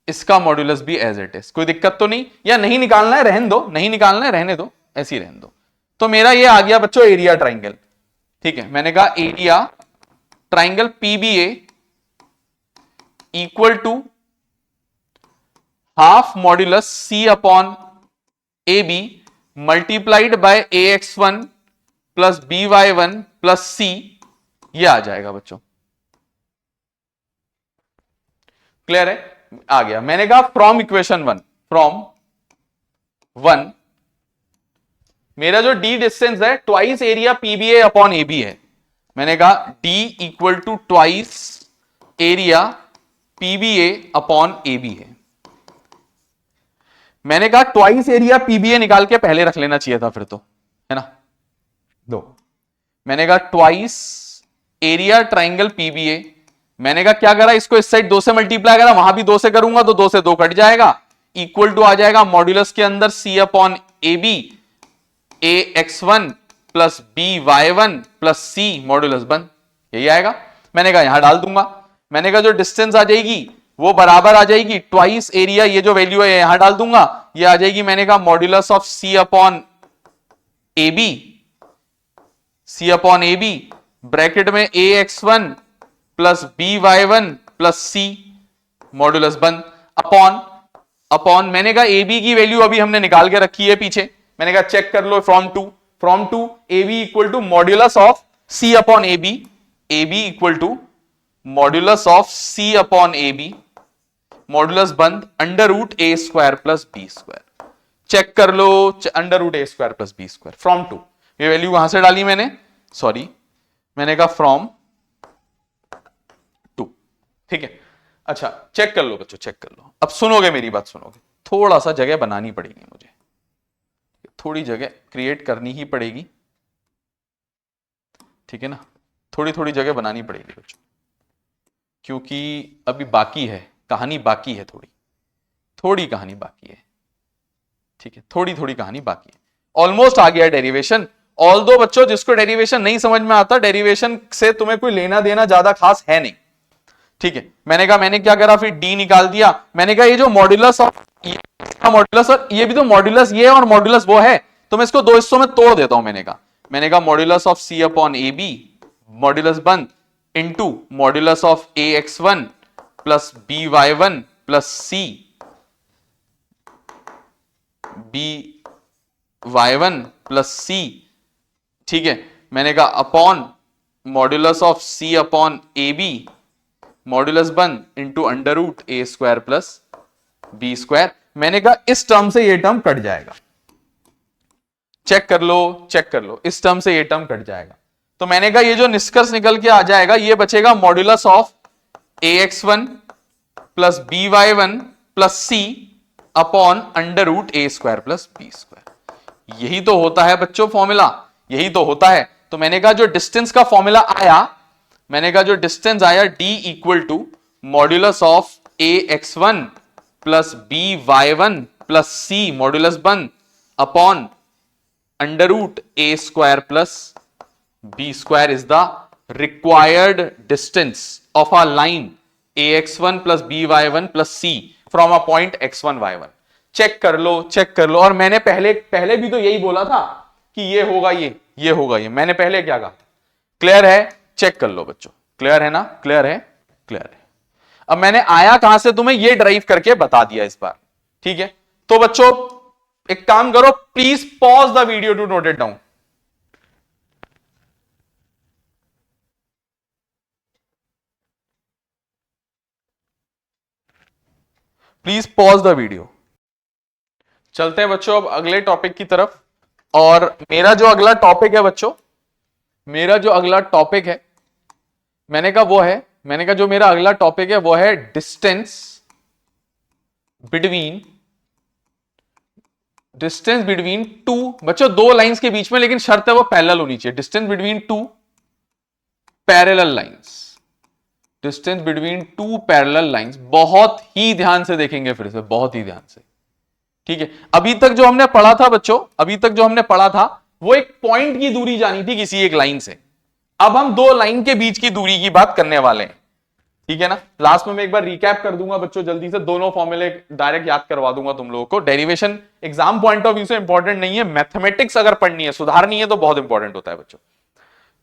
इसका मॉड्यूलस भी एज इट इज। कोई दिक्कत तो नहीं? या नहीं निकालना है रहने दो, नहीं निकालना है रहने दो, ऐसे ही रहने दो। तो मेरा ये आ गया बच्चों एरिया ट्राइंगल, ठीक है। मैंने कहा area triangle PBA equal to half modulus C upon AB multiplied by AX1 plus BY1 plus C, ये आ जाएगा बच्चों। क्लियर है? आ गया। मैंने कहा फ्रॉम इक्वेशन 1 मेरा जो D डिस्टेंस है twice area PBA upon AB है। मैंने कहा D equal to twice area PBA upon AB है। मैंने कहा ट्वाइस एरिया PBA निकाल के पहले रख लेना चाहिए था फिर तो, है ना, दो। मैंने कहा ट्वाइस एरिया ट्राइंगल PBA, मैंने कहा क्या करा, इसको इस साइड 2 से मल्टीप्लाई करा, वहां भी 2 से करूंगा तो 2 से 2 कट जाएगा, इक्वल टू आ जाएगा मॉड्यूलस के अंदर C upon AB AX1 plus BY1 plus C modulus बन, यही आएगा। मैंने कहा यहां डाल दूंगा, मैंने कहा जो डिस्टेंस आ जाएगी वो बराबर आ जाएगी ट्वाइस एरिया, ये जो वैल्यू है यहां डाल दूंगा, ये आ जाएगी मैंने कहा modulus of C upon A B, C upon A B bracket में A x one plus B Y one plus C modulus बंद अपॉन अपॉन मैंने कहा ए बी की वैल्यू अभी हमने निकाल के रखी है पीछे, मैंने कहा चेक कर लो from two A B equal to modulus of C upon A B equal to modulus of C upon A B modulus बंद अंडर रूट ए square plus B square, check कर लो under root A square plus B square from two, ये value कहां से डाली मैंने, sorry मैंने कहा फ्रॉम टू, ठीक है। अच्छा चेक कर लो बच्चों, चेक कर लो, अब सुनोगे मेरी बात सुनोगे, थोड़ा सा जगह बनानी पड़ेगी मुझे, थोड़ी जगह क्रिएट करनी ही पड़ेगी, ठीक है ना, थोड़ी थोड़ी जगह बनानी पड़ेगी बच्चों, क्योंकि अभी बाकी है, कहानी बाकी है, थोड़ी कहानी बाकी है, ठीक है, थोड़ी थोड़ी कहानी बाकी है, ऑलमोस्ट आ गया डेरिवेशन। ऑल दो बच्चों जिसको डेरिवेशन नहीं समझ में आता, डेरिवेशन से तुम्हें कोई लेना देना ज्यादा खास है नहीं, ठीक है। मैंने कहा मैंने क्या करा, फिर डी निकाल दिया, मैंने कहा ये जो मॉड्यूलस ऑफ मॉड्यूलस और ये भी तो मॉड्यूलस ये और मॉड्यूलस वो है, तो मैं इसको दो हिस्सों में तोड़ देता हूं, मैंने कहा modulus of C upon A B modulus बंद into modulus of A x one plus B Y one plus C B Y one plus C, ठीक है। मैंने कहा upon modulus of C upon A B modulus बंद into under root ए square plus B square, मैंने कहा इस term से ये टर्म कट जाएगा, चेक कर लो, इस टर्म से ये टर्म कट जाएगा, तो मैंने कहा ये जो निष्कर्ष निकल के आ जाएगा, ये बचेगा modulus of A x one plus B Y one plus c upon under root A square plus B square. यही तो होता है बच्चों फॉर्मूला, यही तो होता है। तो मैंने कहा जो डिस्टेंस का फॉर्मूला आया, मैंने कहा जो डिस्टेंस आया D equal to modulus of A x one plus B Y one plus C modulus बंद upon under root A square plus B square is the required distance of a line A x one plus B Y one plus C from a point X one Y one. Check कर लो, और मैंने पहले भी तो यही बोला था कि ये होगा ये होगा ये, मैंने पहले क्या कहा, क्लियर है, चेक कर लो बच्चों, क्लियर है ना, क्लियर है। अब मैंने आया कहां से तुम्हें ये ड्राइव करके बता दिया इस बार, ठीक है। तो बच्चों एक काम करो, please pause the video to note it down. Please pause the video. चलते हैं बच्चों अब अगले टॉपिक की तरफ, और मेरा जो अगला टॉपिक है बच्चों, मैंने कहा जो मेरा अगला टॉपिक है वो है डिस्टेंस बिटवीन टू, बच्चों दो लाइंस के बीच में, लेकिन शर्त है वो पैरेलल होनी चाहिए। Distance between two parallel lines, बहुत ही ध्यान से देखेंगे, फिर से बहुत ही ध्यान से, ठीक है। अभी तक जो हमने पढ़ा था बच्चों, वो एक पॉइंट की दूरी जानी थी किसी एक लाइन से, अब हम दो लाइन के बीच की दूरी की बात करने वाले हैं, ठीक है ना। लास्ट में मैं एक बार रिकैप कर दूंगा बच्चों, जल्दी से दोनों फॉर्मूले डायरेक्ट याद करवा दूंगा तुम लोगों को। Derivation exam point of view से इंपॉर्टेंट नहीं है, मैथमेटिक्स अगर पढ़नी है, सुधारनी है, तो बहुत इंपॉर्टेंट होता है बच्चों।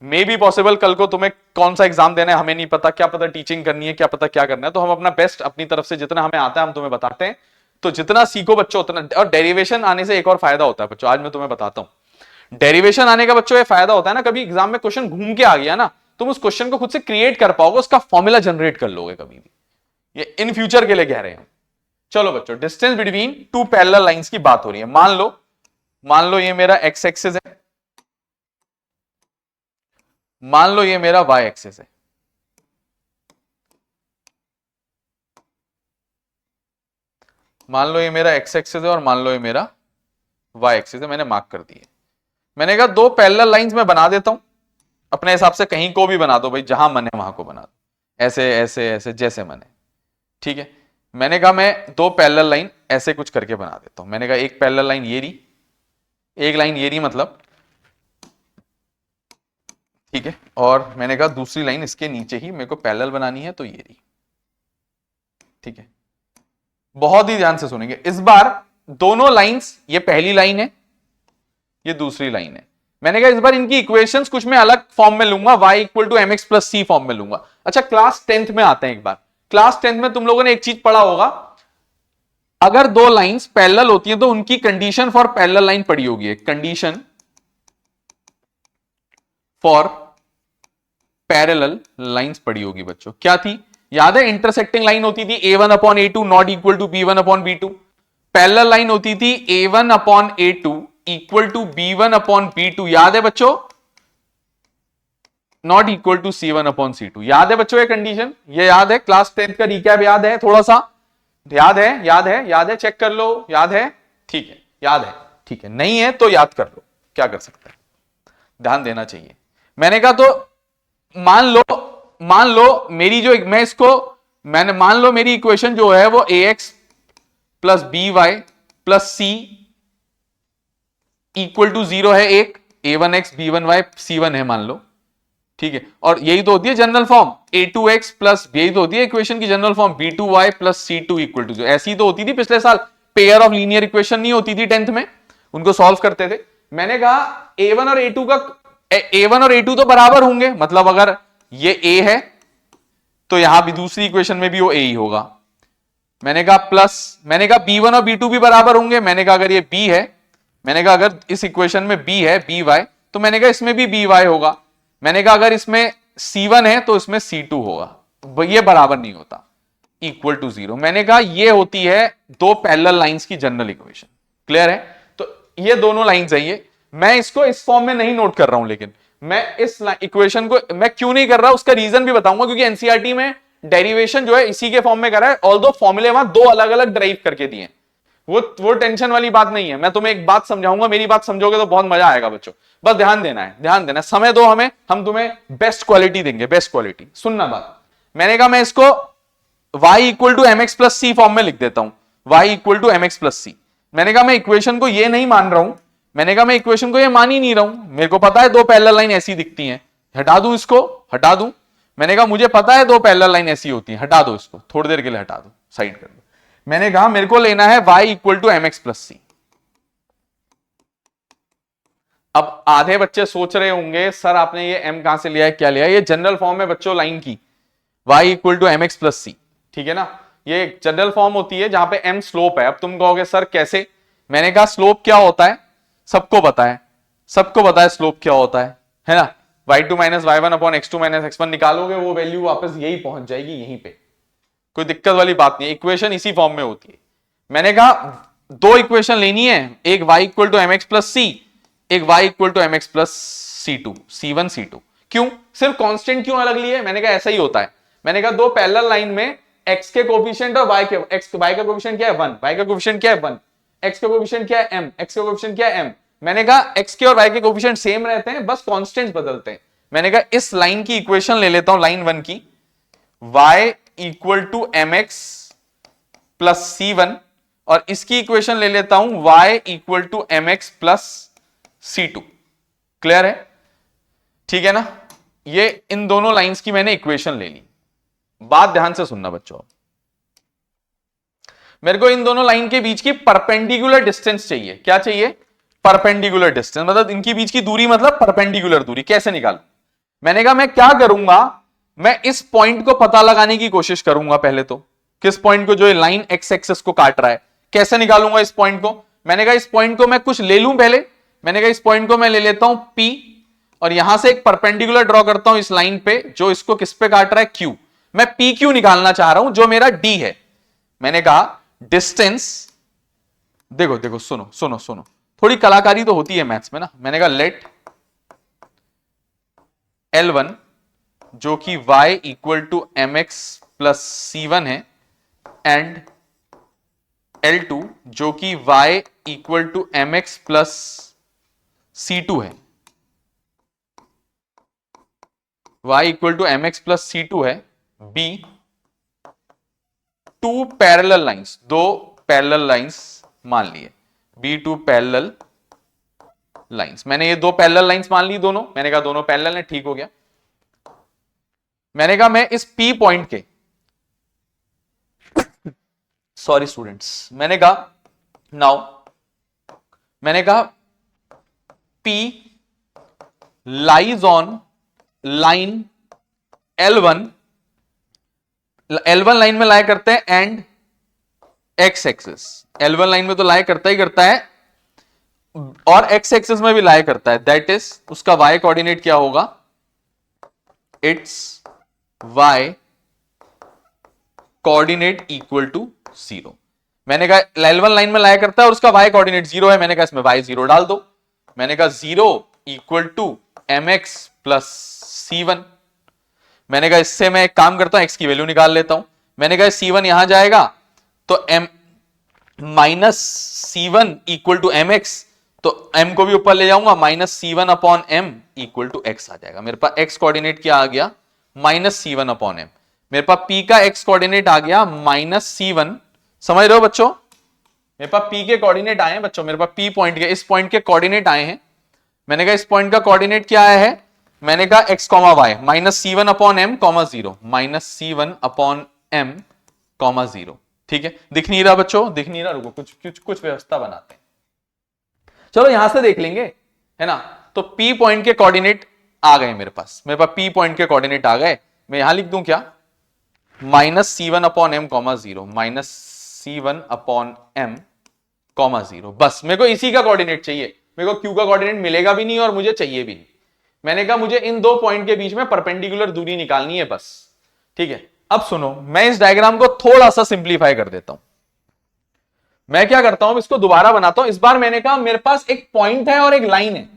मे बी पॉसिबल कल को तुम्हें कौन सा एग्जाम देना है हमें नहीं पता, क्या पता टीचिंग करनी है, क्या पता क्या करना है, तो हम अपना बेस्ट अपनी तरफ से जितना हमें आता है हम तुम्हें बताते हैं, तो जितना सीखो बच्चों उतना। और डेरिवेशन आने से एक और फायदा होता है बच्चों, आज मैं तुम्हें बताता हूं। डेरिवेशन आने का बच्चों ये फायदा होता है ना, कभी एग्जाम में क्वेश्चन घूम के आ गया ना, तुम उस क्वेश्चन को खुद से क्रिएट कर पाओगे, उसका फॉर्मूला जनरेट कर लोगे कभी भी, ये इन फ्यूचर के लिए कह रहे हैं। चलो बच्चों, distance between two parallel lines की बात हो रही है। मान लो ये मेरा एक्स एक्सिस है, मान लो ये मेरा वाई एक्सिस है, मान लो ये मेरा एक्स एक्सिस है और मान लो ये मेरा वाई एक्सिस है, मैंने मार्क कर दिए। मैंने कहा दो पैरेलल लाइंस में बना देता हूं, अपने हिसाब से कहीं को भी बना दो भाई, जहां मन है वहां को बना दो, ऐसे ऐसे ऐसे जैसे मन है, ठीक है। मैंने कहा मैं दो पैरेलल लाइन ऐसे कुछ करके बना देता हूं। मैंने कहा एक पैरेलल लाइन ये रही, एक लाइन ये रही मतलब, ठीक है, और मैंने कहा दूसरी लाइन इसके नीचे ही मेरे को पैरेलल बनानी है, तो ये रही, ठीक है, बहुत ही ध्यान से सुनेंगे इस बार। दोनों लाइंस, ये पहली लाइन है, ये दूसरी लाइन है। मैंने कहा इस बार इनकी इक्वेशंस कुछ मैं अलग फॉर्म में लूंगा, y equal to mx plus C form में लूंगा। अच्छा, क्लास 10th में आते हैं एक बार। क्लास 10th में तुम लोगों ने एक चीज पढ़ा होगा, अगर दो लाइंस पैरेलल होती हैं तो उनकी कंडीशन फॉर पैरेलल लाइन पड़ी होगी। एक कंडीशन फॉर पैरेलल लाइंस पड़ी होगी बच्चों, क्या थी? याद है, इंटरसेक्टिंग लाइन होती थी a1 upon a2 not equal to b1 upon b2। Parallel line होती थी a1 upon a2 equal to b1 upon b2। याद है बच्चों? Not equal to c1 upon c2। याद है बच्चों ये कंडीशन? ये याद है? क्लास 10th का रिकैप याद है? थोड़ा सा याद है? याद है? याद है? चेक कर लो, याद है? ठीक है, याद है, ठीक है। नहीं है तो याद कर लो, क्या कर सकते हैं, ध्यान देना चाहिए। मैंने कहा तो मान लो मेरी जो, मैं इसको, मैंने मान लो मेरी इक्वेशन जो है वो ax plus B Y plus C equal to 0 है। एक a1x b1y c1 है मान लो, ठीक है। और यही तो होती है जनरल फॉर्म a2x प्लस, यही तो होती है इक्वेशन की general form b2y plus c2 equal to 0। ऐसी तो होती थी पिछले साल, पेयर ऑफ लीनियर इक्वेशन नहीं होती थी 10th में, उनको सॉल्व करते थे। मैंने कहा a1 और a2 का, a1 और a2 तो बराबर होंगे, मतलब अगर ये a है तो यहां भी दूसरी इक्वेशन में भी वो a ही होगा। मैंने कहा प्लस, मैंने कहा b1 और b2 भी बराबर होंगे। मैंने कहा अगर ये b है, मैंने कहा अगर इस इक्वेशन में b है by, तो मैंने कहा इसमें भी by होगा। मैंने कहा अगर इसमें c1 है तो इसमें c2 होगा। ये बराबर नहीं होता, इक्वल टू 0। मैंने कहा ये होती है दो पैरेलल लाइंस की जनरल इक्वेशन। क्लियर है? तो ये दोनों लाइंस है। ये मैं इसको इस फॉर्म में नहीं नोट कर रहा हूं, लेकिन मैं इस इक्वेशन को मैं क्यों नहीं कर रहा उसका रीजन भी बताऊंगा, क्योंकि एनसीईआरटी में डेरिवेशन जो है इसी के फॉर्म में करा है, ऑल्दो फॉर्मूले वहां दो अलग अलग ड्राइव करके दिए। वो टेंशन वाली बात नहीं है। मैं तुम्हें एक बात समझाऊंगा, मेरी बात समझोगे तो बहुत मजा आएगा बच्चों। बस ध्यान देना है, ध्यान देना है, समय दो हमें, हम तुम्हें बेस्ट क्वालिटी देंगे, बेस्ट क्वालिटी। सुनना बात, मैंने कहा मैं इसको y equal to mx plus C form में लिख देता हूं, y equal to mx plus C. मैंने कहा मैं इक्वेशन को ये नहीं मान रहा हूं, मैंने कहा मैं इक्वेशन को ये मान ही नहीं रहा हूं। मेरे को पता है दो पैरेलल लाइन ऐसी दिखती हैं, हटा दूं इसको, हटा दूं। मैंने कहा मुझे पता है दो पैरेलल लाइन ऐसी होती हैं, हटा दो इसको, थोड़ी देर के लिए हटा दो, साइड कर दो। मैंने कहा मेरे को लेना है y equal to mx plus C. अब आधे बच्चे सोच रहे होंगे सर आपने ये m कहां से लिया है, क्या लिया है? ये जनरल फॉर्म है बच्चों लाइन की, y equal to mx plus C, ठीक है ना। ये जनरल फॉर्म होती है जहां पे m स्लोप है। अब तुम कहोगे सर कैसे? मैंने कहा स्लोप क्या होता है सबको पता है, सबको पता है स्लोप क्या होता है ना। y2 minus y1 upon x2 minus x1 निकालोगे, वो वैल्यू वापस यही पहुंच जाएगी, यहीं पे, कोई दिक्कत वाली बात नहीं। इक्वेशन इसी फॉर्म में होती है। मैंने कहा दो इक्वेशन लेनी है, एक y equal to mx plus C, एक y equal to mx plus c2, c1 c2। क्यों सिर्फ कांस्टेंट क्यों अलग लिए? मैंने कहा ऐसा ही होता है। मैंने कहा दो पैरेलल लाइन में x के कोएफिशिएंट और y का कोएफिशिएंट क्या है 1, y का कोएफिशिएंट क्या है 1, x का कोएफिशिएंट क्या है m, x का कोएफिशिएंट क्या है m। मैंने कहा x के और y के कोएफिशिएंट सेम रहते हैं, बस कांस्टेंट्स बदलते हैं। मैंने कहा इस लाइन की इक्वेशन ले लेता हूं, लाइन 1 की, y equal to mx plus c1, और इसकी इक्वेशन ले लेता हूं y equal to mx plus c2। Clear है? ठीक है ना। ये इन दोनों लाइंस की मैंने इक्वेशन ले ली। बात ध्यान से सुनना बच्चों, मेरे को इन दोनों लाइन के बीच की परपेंडिकुलर डिस्टेंस चाहिए। क्या चाहिए? परपेंडिकुलर डिस्टेंस, मतलब इनके बीच की दूरी, मतलब परपेंडिकुलर दूरी। कैसे निकालूं? मैंने कहा मैं क्या करूंगा, मैं इस पॉइंट को पता लगाने की कोशिश करूंगा पहले तो। किस पॉइंट को? जो ये लाइन एक्स एक्सेस को काट रहा है। कैसे निकालूंगा इस पॉइंट को? मैंने कहा इस पॉइंट को मैं कुछ ले लूं पहले। मैंने कहा इस पॉइंट को मैं ले लेता हूं P, और यहां से एक परपेंडिकुलर ड्रॉ करता हूं इस लाइन पे, जो इसको किस पे काट रहा है? Q। मैं PQ निकालना चाह रहा हूं जो मेरा D है। मैंने कहा डिस्टेंस, देखो देखो सुनो सुनो सुनो, थोड़ी कलाकारी तो होती है मैथ्स में ना। मैंने कहा लेट L1 जो कि y equal to mx plus c1 है, एंड L2 जो कि y equal to mx plus c2 है, y equal to mx plus c2 है। B टू पैरेलल लाइंस, दो पैरेलल लाइंस मान लिए, B टू पैरेलल लाइंस। मैंने ये दो पैरेलल लाइंस मान ली दोनों। मैंने कहा दोनों पैरेलल है, ठीक हो गया। मैंने कहा मैं इस P पॉइंट के सॉरी स्टूडेंट्स, मैंने कहा नाउ, मैंने कहा P lies on line L1, L1 line में लाया करते हैं and x axis, L1 line में तो लाया करता ही करता है और एक्स एक्सिस में भी लाया करता है, दैट इज उसका y कोऑर्डिनेट क्या होगा, its y coordinate equal to 0। मैंने कहा L1 लाइन में लाया करता है और उसका y कोऑर्डिनेट 0 है, मैंने कहा इसमें y 0 डाल दो। मैंने कहा 0 equal to mx plus c1। मैंने कहा इससे मैं एक काम करता हूं, x की वैल्यू निकाल लेता हूं। मैंने कहा c1 यहां जाएगा तो m minus c1 equal to mx, तो m को भी ऊपर ले जाऊंगा, minus c1 upon m equal to x आ जाएगा। मेरे पास x कोऑर्डिनेट क्या आ गया, माइनस c1 अपॉन m। मेरे पास p का x कोऑर्डिनेट आ गया माइनस c1। समझ रहे हो बच्चों, मेरे पास p के कोऑर्डिनेट आए हैं बच्चों, मेरे पास p पॉइंट के, इस पॉइंट के कोऑर्डिनेट आए हैं। मैंने कहा इस पॉइंट का कोऑर्डिनेट क्या आया है, मैंने कहा x comma y minus c1 upon m comma 0, minus c1 upon m comma 0। ठीक है, दिख नहीं रहा बच्चों, दिख नहीं रहा, रुको कुछ व्यवस्था बनाते हैं। चलो यहां से देख लेंगे, है ना। तो P पॉइंट के कोऑर्डिनेट आ गए मेरे पास P पॉइंट के कोऑर्डिनेट आ गए। मैं यहां लिख दूं क्या, minus c1 upon m comma 0, minus c1 upon m comma 0। बस मेरे को इसी का कोऑर्डिनेट चाहिए, मेरे को Q का कोऑर्डिनेट मिलेगा भी नहीं और मुझे चाहिए भी नहीं। मैंने कहा मुझे इन दो पॉइंट के बीच में परपेंडिकुलर दूरी निकालनी है बस। ठीक है, अब सुनो, मैं इस डायग्राम को थोड़ा सा सिंप्लीफाई कर देता हूं। मैं क्या करता हूं, इसको दोबारा बनाता हूं। इस बार मैंने कहा मेरे पास एक पॉइंट है और एक लाइन है।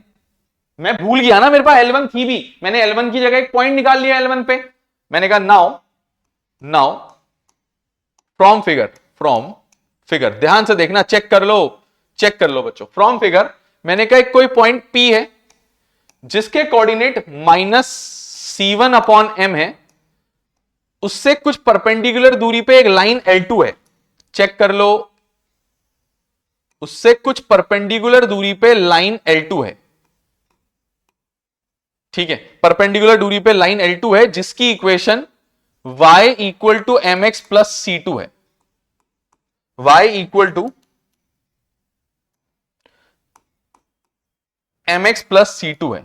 मैं भूल गया ना, मेरे पास L1 थी भी, मैंने L1 की जगह एक पॉइंट निकाल लिया L1 पे। मैंने कहा नाउ फ्रॉम फिगर, ध्यान से देखना, चेक कर लो बच्चों। फ्रॉम फिगर मैंने कहा कोई पॉइंट P है जिसके coordinate minus c1 upon m है, उससे कुछ परपेंडिकुलर दूरी पे एक लाइन L2 है। चेक कर लो, उससे कुछ परपेंडिकुलर दूरी पे लाइन L2 है। ठीक है, परपेंडिकुलर दूरी पे लाइन L2 है जिसकी equation y equal to mx plus c2 है। y equal to mx plus c2 है।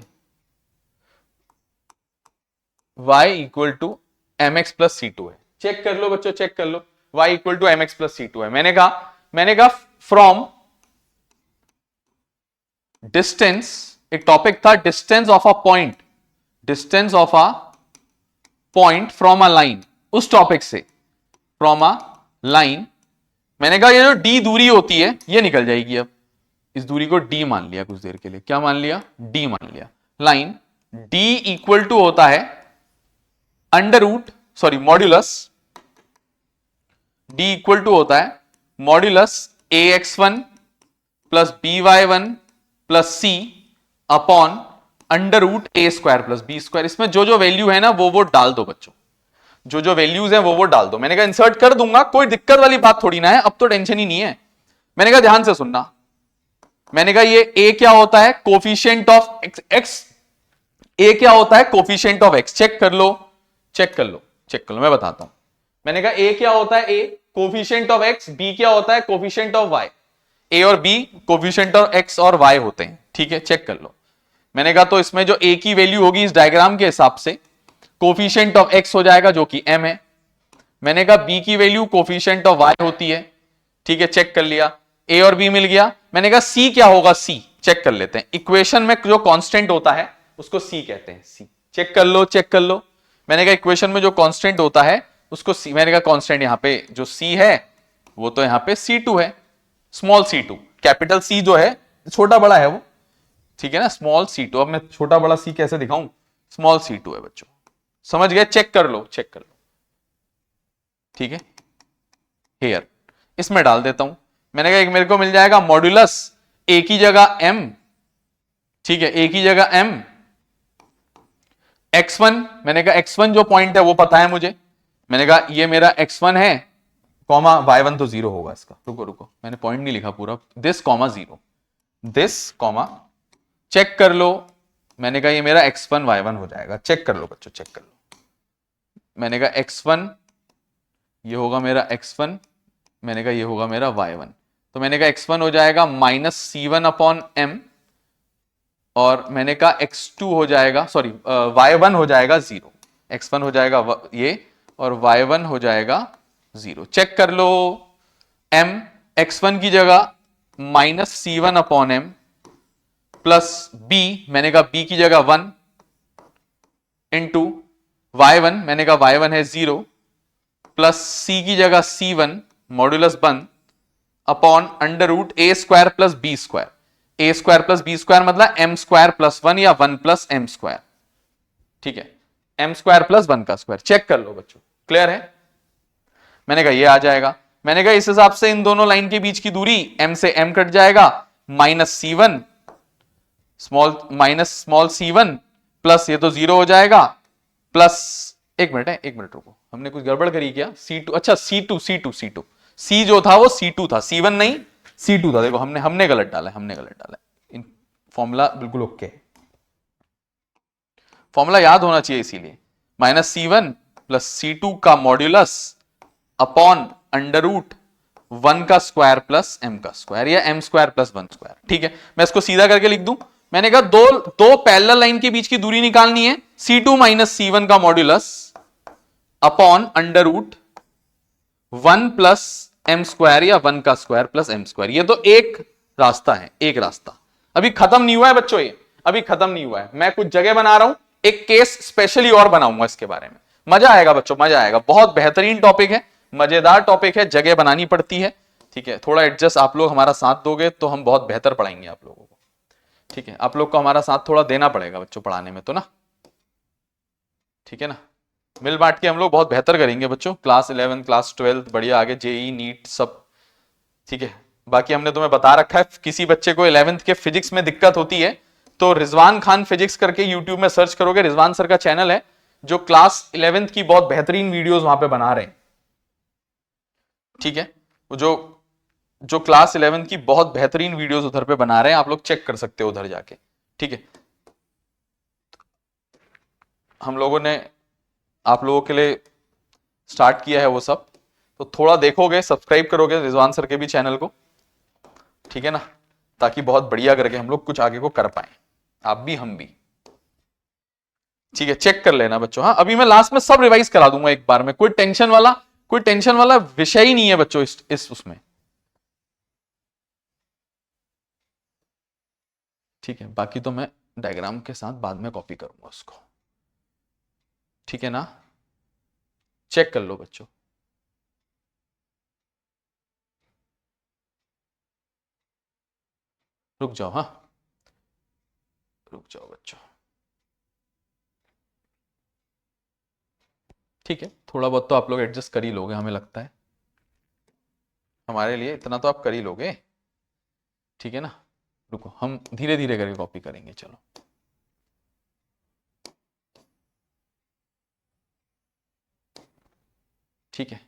y equal to mx plus c2 है। चेक कर लो बच्चों, चेक कर लो, y equal to mx plus c2 है। मैंने कहा फ्रॉम डिस्टेंस, एक टॉपिक था distance of a point from a line, उस टॉपिक से फ्रॉम अ लाइन। मैंने कहा ये जो d दूरी होती है ये निकल जाएगी। अब इस दूरी को d मान लिया कुछ देर के लिए, क्या मान लिया, d मान लिया। लाइन d इक्वल टू होता है मॉड्यूलस, d इक्वल टू होता है modulus ax1 plus by1 plus c upon under root ए स्क्वायर प्लस बी स्क्वायर। इसमें जो जो वैल्यू है ना वो डाल दो बच्चों, जो जो वैल्यूज है वो डाल दो। मैंने कहा इंसर्ट कर दूंगा, कोई दिक्कत वाली बात थोड़ी ना है, अब तो टेंशन ही नहीं है। मैंने कहा ध्यान से सुनना, मैंने कहा ये a क्या होता है, कोफिशिएंट ऑफ x, a क्या होता है, कोफिशिएंट ऑफ x। चेक कर लो, मैं बताता हूं। मैंने कहा a क्या होता है, a coefficient of x, b क्या होता है, कोफिशिएंट ऑफ y। a और b कोफिशिएंट ऑफ x और y होते हैं। ठीक है, चेक कर लो। मैंने कहा तो इसमें जो a की वैल्यू होगी इस डायग्राम के हिसाब से कोफिशिएंट ऑफ x हो जाएगा जो कि m है। मैंने कहा b की वैल्यू कोफिशिएंट ऑफ y होती है। ठीक है, चेक कर लिया, a और b मिल गया। मैंने कहा c क्या होगा, c चेक कर लेते हैं। इक्वेशन में जो कांस्टेंट होता है उसको c कहते हैं, c। चेक कर लो। मैंने कहा इक्वेशन में जो कांस्टेंट होता है उसको c, मैंने कहा कांस्टेंट यहां पे जो c है वो तो यहां पे c2 है, स्मॉल c2। कैपिटल C जो है छोटा बड़ा है वो, ठीक है ना, स्मॉल c2। अब मैं छोटा बड़ा c कैसे दिखाऊं, स्मॉल c2 है बच्चों, समझ गए। चेक कर लो। ठीक है, हेयर इसमें डाल देता हूं। मैंने कहा एक मेरे को मिल जाएगा मॉड्यूलस a की जगह m, ठीक है, a की जगह m x1। मैंने कहा x1 जो पॉइंट है वो पता है मुझे। मैंने कहा ये मेरा x1 है, कॉमा y1 तो 0 होगा इसका। रुको मैंने पॉइंट नहीं लिखा पूरा, this comma 0, this comma, check कर लो। मैंने कहा ये मेरा x1 y1 हो जाएगा। चेक कर लो बच्चों, चेक कर लो। मैंने कहा x1 ये होगा मेरा x1, मैंने कहा ये होगा मेरा y1, तो मैंने कहा x1 हो जाएगा -c1/m, और मैंने कहा x2 हो जाएगा, सॉरी y1 हो जाएगा 0, x1 हो जाएगा ये और y1 हो जाएगा 0। चेक कर लो, m x1 की जगह -c1/m प्लस b, मैंने कहा b की जगह 1 इंटू y1, मैंने कहा y1 है 0, प्लस c की जगह c1 modulus 1 upon √a² plus b²। a² plus b² मतलब m² प्लस 1 या 1 प्लस m²। ठीक है, m² प्लस 1 का स्क्वायर। चेक कर लो बच्चों, क्लियर है? मैंने कहा ये आ जाएगा। मैंने कहा इस हिसाब से इन दोनों लाइन के बीच की दूरी m से m कट जाएगा, -c1 स्मॉल c1 प्लस ये तो 0 हो जाएगा, प्लस एक मिनट रुको, हमने कुछ गड़बड़ करी क्या? C2, अच्छा C2 C जो था वो C2 था, C1 नहीं C2 था। देखो हमने गलत डाला है। इन फॉर्मूला बिल्कुल ओके है, फॉर्मूला याद होना चाहिए, इसीलिए -c1 प्लस C2 का मॉड्यूलस अपॉन √1 का स्क्वायर प्लस m का स्क्वायर या m² प्लस 1²। ठीक है, मैं इसको सीधा करके लिख दूं। मैंने कहा दो पैरेलल लाइन के बीच की दूरी निकालनी है, C2 माइनस C1 का मॉड्यूलस अपॉन √1 प्लस m² या 1 का स्क्वायर प्लस m²। ये तो एक रास्ता है, एक रास्ता अभी खत्म नहीं हुआ है बच्चों, ये अभी खत्म नहीं हुआ है। मैं कुछ जगह बना रहा हूं, एक केस स्पेशली और बनाऊंगा इसके बारे में, मजा आएगा बच्चों, मजा आएगा। बहुत बेहतरीन टॉपिक है, मजेदार टॉपिक है, जगह बनानी पड़ती है। ठीक है, थोड़ा एडजस्ट आप लोग हमारा साथ दोगे तो हम बहुत बेहतर पढ़ाएंगे आप लोगों को। ठीक है, आप लोग को हमारा साथ थोड़ा देना पड़ेगा बच्चों पढ़ाने में तो ना, ठीक है ना, मिल बांट के हम लोग बहुत बेहतर करेंगे बच्चों। क्लास 11 क्लास 12 बढ़िया, आगे जेई नीट सब। ठीक है, बाकी हमने तुम्हें बता रखा है, किसी बच्चे को 11th के फिजिक्स में दिक्कत होती है तो रिजवान खान फिजिक्स करके यूट्यूब में सर्च करोगे, रिजवान सर का चैनल है जो क्लास 11th की बहुत बेहतरीन वीडियोस वहां पे बना रहे हैं। ठीक है, जो क्लास 11 की बहुत बेहतरीन वीडियोस उधर पे बना रहे हैं, आप लोग चेक कर सकते हो उधर जाके। ठीक है, हम लोगों ने आप लोगों के लिए स्टार्ट किया है वो सब, तो थोड़ा देखोगे, सब्सक्राइब करोगे रिजवान सर के भी चैनल को, ठीक है ना, ताकि बहुत बढ़िया करके हम लोग कुछ आगे को कर पाए, आप भी हम भी। ठीक है, चेक कर लेना बच्चों। हाँ, अभी मैं लास्ट में सब रिवाइज करा दूंगा एक बार में, कोई टेंशन वाला विषय ही नहीं है बच्चों इस उसमें। ठीक है, बाकी तो मैं डायग्राम के साथ बाद में कॉपी करूंगा उसको, ठीक है ना। चेक कर लो बच्चों, रुक जाओ, हाँ रुक जाओ बच्चों। ठीक है, थोड़ा बहुत तो आप लोग एडजस्ट कर ही लोगे, हमें लगता है हमारे लिए इतना तो आप कर ही लोगे, ठीक है ना। रुको, हम धीरे धीरे करके कॉपी करेंगे, चलो। ठीक है,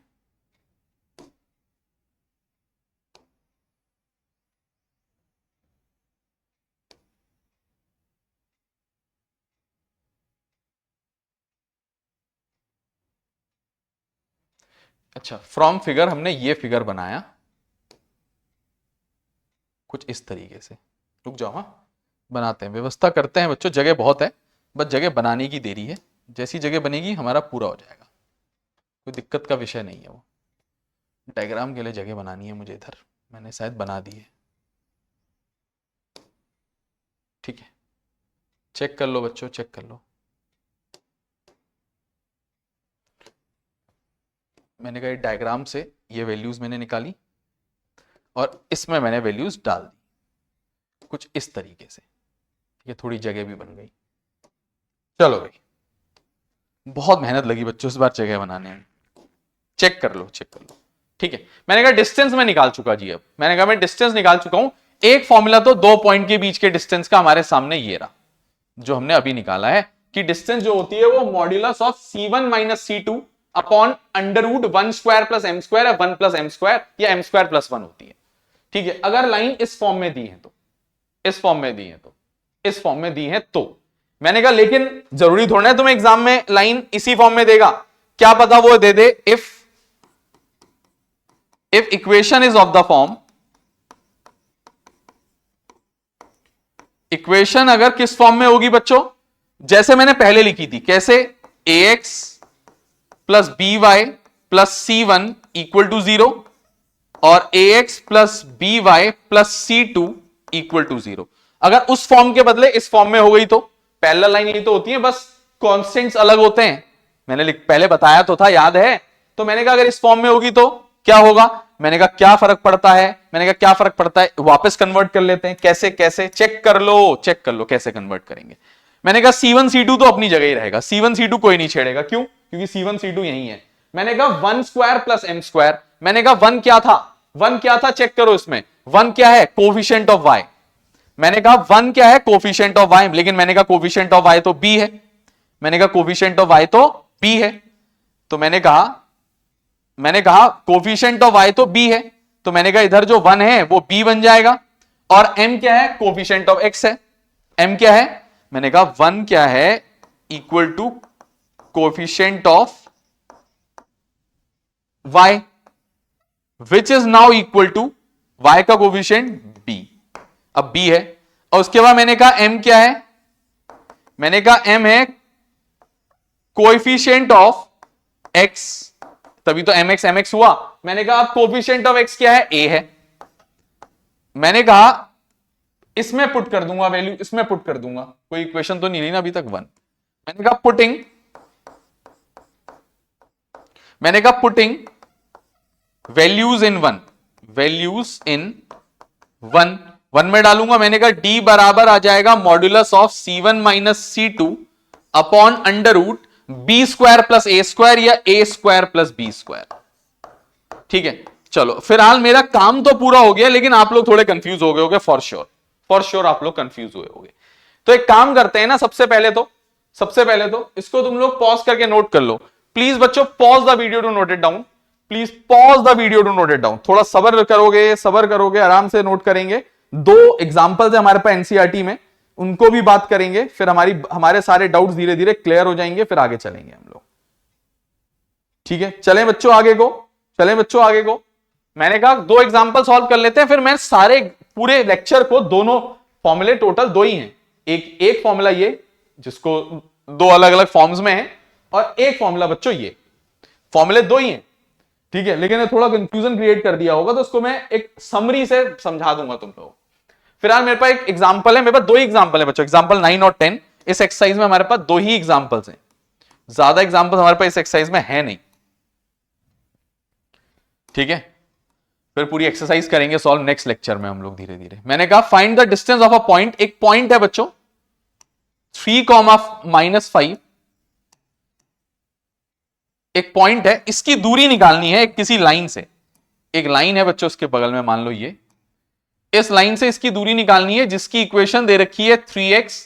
अच्छा, फ्रॉम फिगर हमने ये फिगर बनाया कुछ इस तरीके से। रुक जाओ, हाँ बनाते हैं, व्यवस्था करते हैं बच्चों, जगह बहुत है, बस जगह बनाने की देरी है। जैसी जगह बनेगी हमारा पूरा हो जाएगा, कोई दिक्कत का विषय नहीं है वो। डायग्राम के लिए जगह बनानी है मुझे, इधर मैंने शायद बना दी है। ठीक है, चेक कर लो बच्चों, चेक कर लो। मैंने कहा डायग्राम से ये वैल्यूज मैंने निकाली और इसमें मैंने वैल्यूज डाल दी कुछ इस तरीके से। ठीक है, थोड़ी जगह भी बन गई। चलो भाई, बहुत मेहनत लगी बच्चों इस बार जगह बनाने में। चेक कर लो, चेक कर लो। ठीक है, मैंने कहा डिस्टेंस में निकाल चुका जी। अब मैंने कहा मैं डिस्टेंस निकाल चुका हूं। एक फॉर्मूला तो दो पॉइंट के बीच के डिस्टेंस का हमारे सामने ये रहा, जो हमने अभी निकाला है कि डिस्टेंस जो होती है वो modulus of C1 minus C2 upon √1² plus m² 1 plus m² या m² प्लस 1 होती है। ठीक है, अगर लाइन इस फॉर्म में दी है तो, इस फॉर्म में दी है तो, इस फॉर्म में दी है तो। मैंने कहा लेकिन जरूरी थोड़ा है तुम्हें एग्जाम में लाइन इसी फॉर्म में देगा, क्या पता वो दे दे if equation is of the form, equation अगर किस फॉर्म में होगी बच्चों, जैसे मैंने पहले लिखी थी, कैसे, ax plus B Y plus C one equal to 0 और ax plus B Y plus C two equal to 0। अगर उस फॉर्म के बदले इस फॉर्म में हो गई तो पैरेलल लाइन यही तो होती है, बस कॉन्स्टेंट्स अलग होते हैं। मैंने पहले बताया तो था, याद है? तो मैंने कहा अगर इस फॉर्म में होगी तो क्या होगा, मैंने कहा क्या फर्क पड़ता है, मैंने कहा क्या फर्क पड़ता है, वापस कन्वर्ट कर लेते हैं। कैसे कैसे, चेक कर लो कैसे कन्वर्ट करेंगे। मैंने कहा C1 C2 तो अपनी जगह ही रहेगा, C1 C2 कोई नहीं छेड़ेगा। क्यों? क्योंकि C1 C2 यही है। मैंने कहा 1 स्क्वायर प्लस m स्क्वायर, मैंने कहा 1 क्या था, 1 क्या था, चेक करो इसमें 1 क्या है, कोफिशिएंट ऑफ y। मैंने कहा 1 क्या है, कोफिशिएंट ऑफ y, लेकिन मैंने कहा कोफिशिएंट ऑफ y तो b है, मैंने कहा कोफिशिएंट ऑफ y तो b है, तो मैंने कहा कोफिशिएंट ऑफ y तो b है, तो मैंने कहा इधर जो 1 है वो b बन जाएगा। और m क्या है, कोफिशिएंट ऑफ x है, m क्या है, मैंने कहा 1 क्या है, equal to coefficient of y, which is now equal to y का कोफिशिएंट b, अब b है। और उसके बाद मैंने कहा m क्या है, मैंने कहा m है कोएफिशिएंट ऑफ x, तभी तो mx हुआ। मैंने कहा अब कोएफिशिएंट ऑफ x क्या है, a है। मैंने कहा इसमें पुट कर दूंगा वैल्यू, इसमें पुट कर दूंगा, कोई इक्वेशन तो नहीं ली ना अभी तक 1। मैंने कहा पुटिंग वैल्यूज इन 1 में डालूंगा। मैंने कहा d बराबर आ जाएगा modulus of C1 minus C2 upon under root B square plus A square या A square plus B square. ठीक है, चलो फिलहाल मेरा काम तो पूरा हो गया, लेकिन आप लोग थोड़े कंफ्यूज हो गए होंगे, फॉर श्योर आप लोग कंफ्यूज हुए होंगे। तो एक काम करते हैं ना, सबसे पहले तो इसको तुम लोग पॉज करके नोट कर लो। प्लीज बच्चों pause the video to note it down, please pause the video to note it down. थोड़ा सबर करोगे, आराम से नोट करेंगे। 2 एग्जांपल्स है हमारे पास एनसीईआरटी में, उनको भी बात करेंगे, फिर हमारे सारे डाउट्स धीरे धीरे क्लियर हो जाएंगे, फिर आगे चलेंगे हम लोग। ठीक है, चलें बच्चों आगे को। मैंने कहा 2 एग्जांपल सॉल्व कर लेते हैं, फिर मैं सारे पूरे लेक्चर को, दोनों फॉर्मूले टोटल 2 ही हैं, एक फॉर्मूला ये जिसको 2 अलग अलग फॉर्म्स में है, और एक फॉर्मूला बच्चों ये, फॉर्मूले 2 ही हैं। ठीक है, लेकिन थोड़ा कंफ्यूजन क्रिएट कर दिया होगा, तो उसको मैं एक समरी से समझा दूंगा तुम लोग। फिलहाल मेरे पास एक एग्जांपल है, मेरे पास 2 ही एग्जांपल है बच्चों, एग्जांपल 9 और 10। इस एक्सरसाइज में हमारे पास 2 ही एग्जांपल्स हैं, ज्यादा एग्जांपल्स हमारे पास इस एक्सरसाइज में है नहीं। ठीक है, फिर पूरी एक्सरसाइज करेंगे सॉल्व नेक्स्ट लेक्चर में हम लोग धीरे धीरे। मैंने कहा find the distance of a point, एक पॉइंट है बच्चों 3,-5, एक पॉइंट है, इसकी दूरी निकालनी है किसी लाइन से। एक लाइन है बच्चों उसके बगल में, मान लो ये, इस लाइन से इसकी दूरी निकालनी है, जिसकी इक्वेशन दे रखी है 3x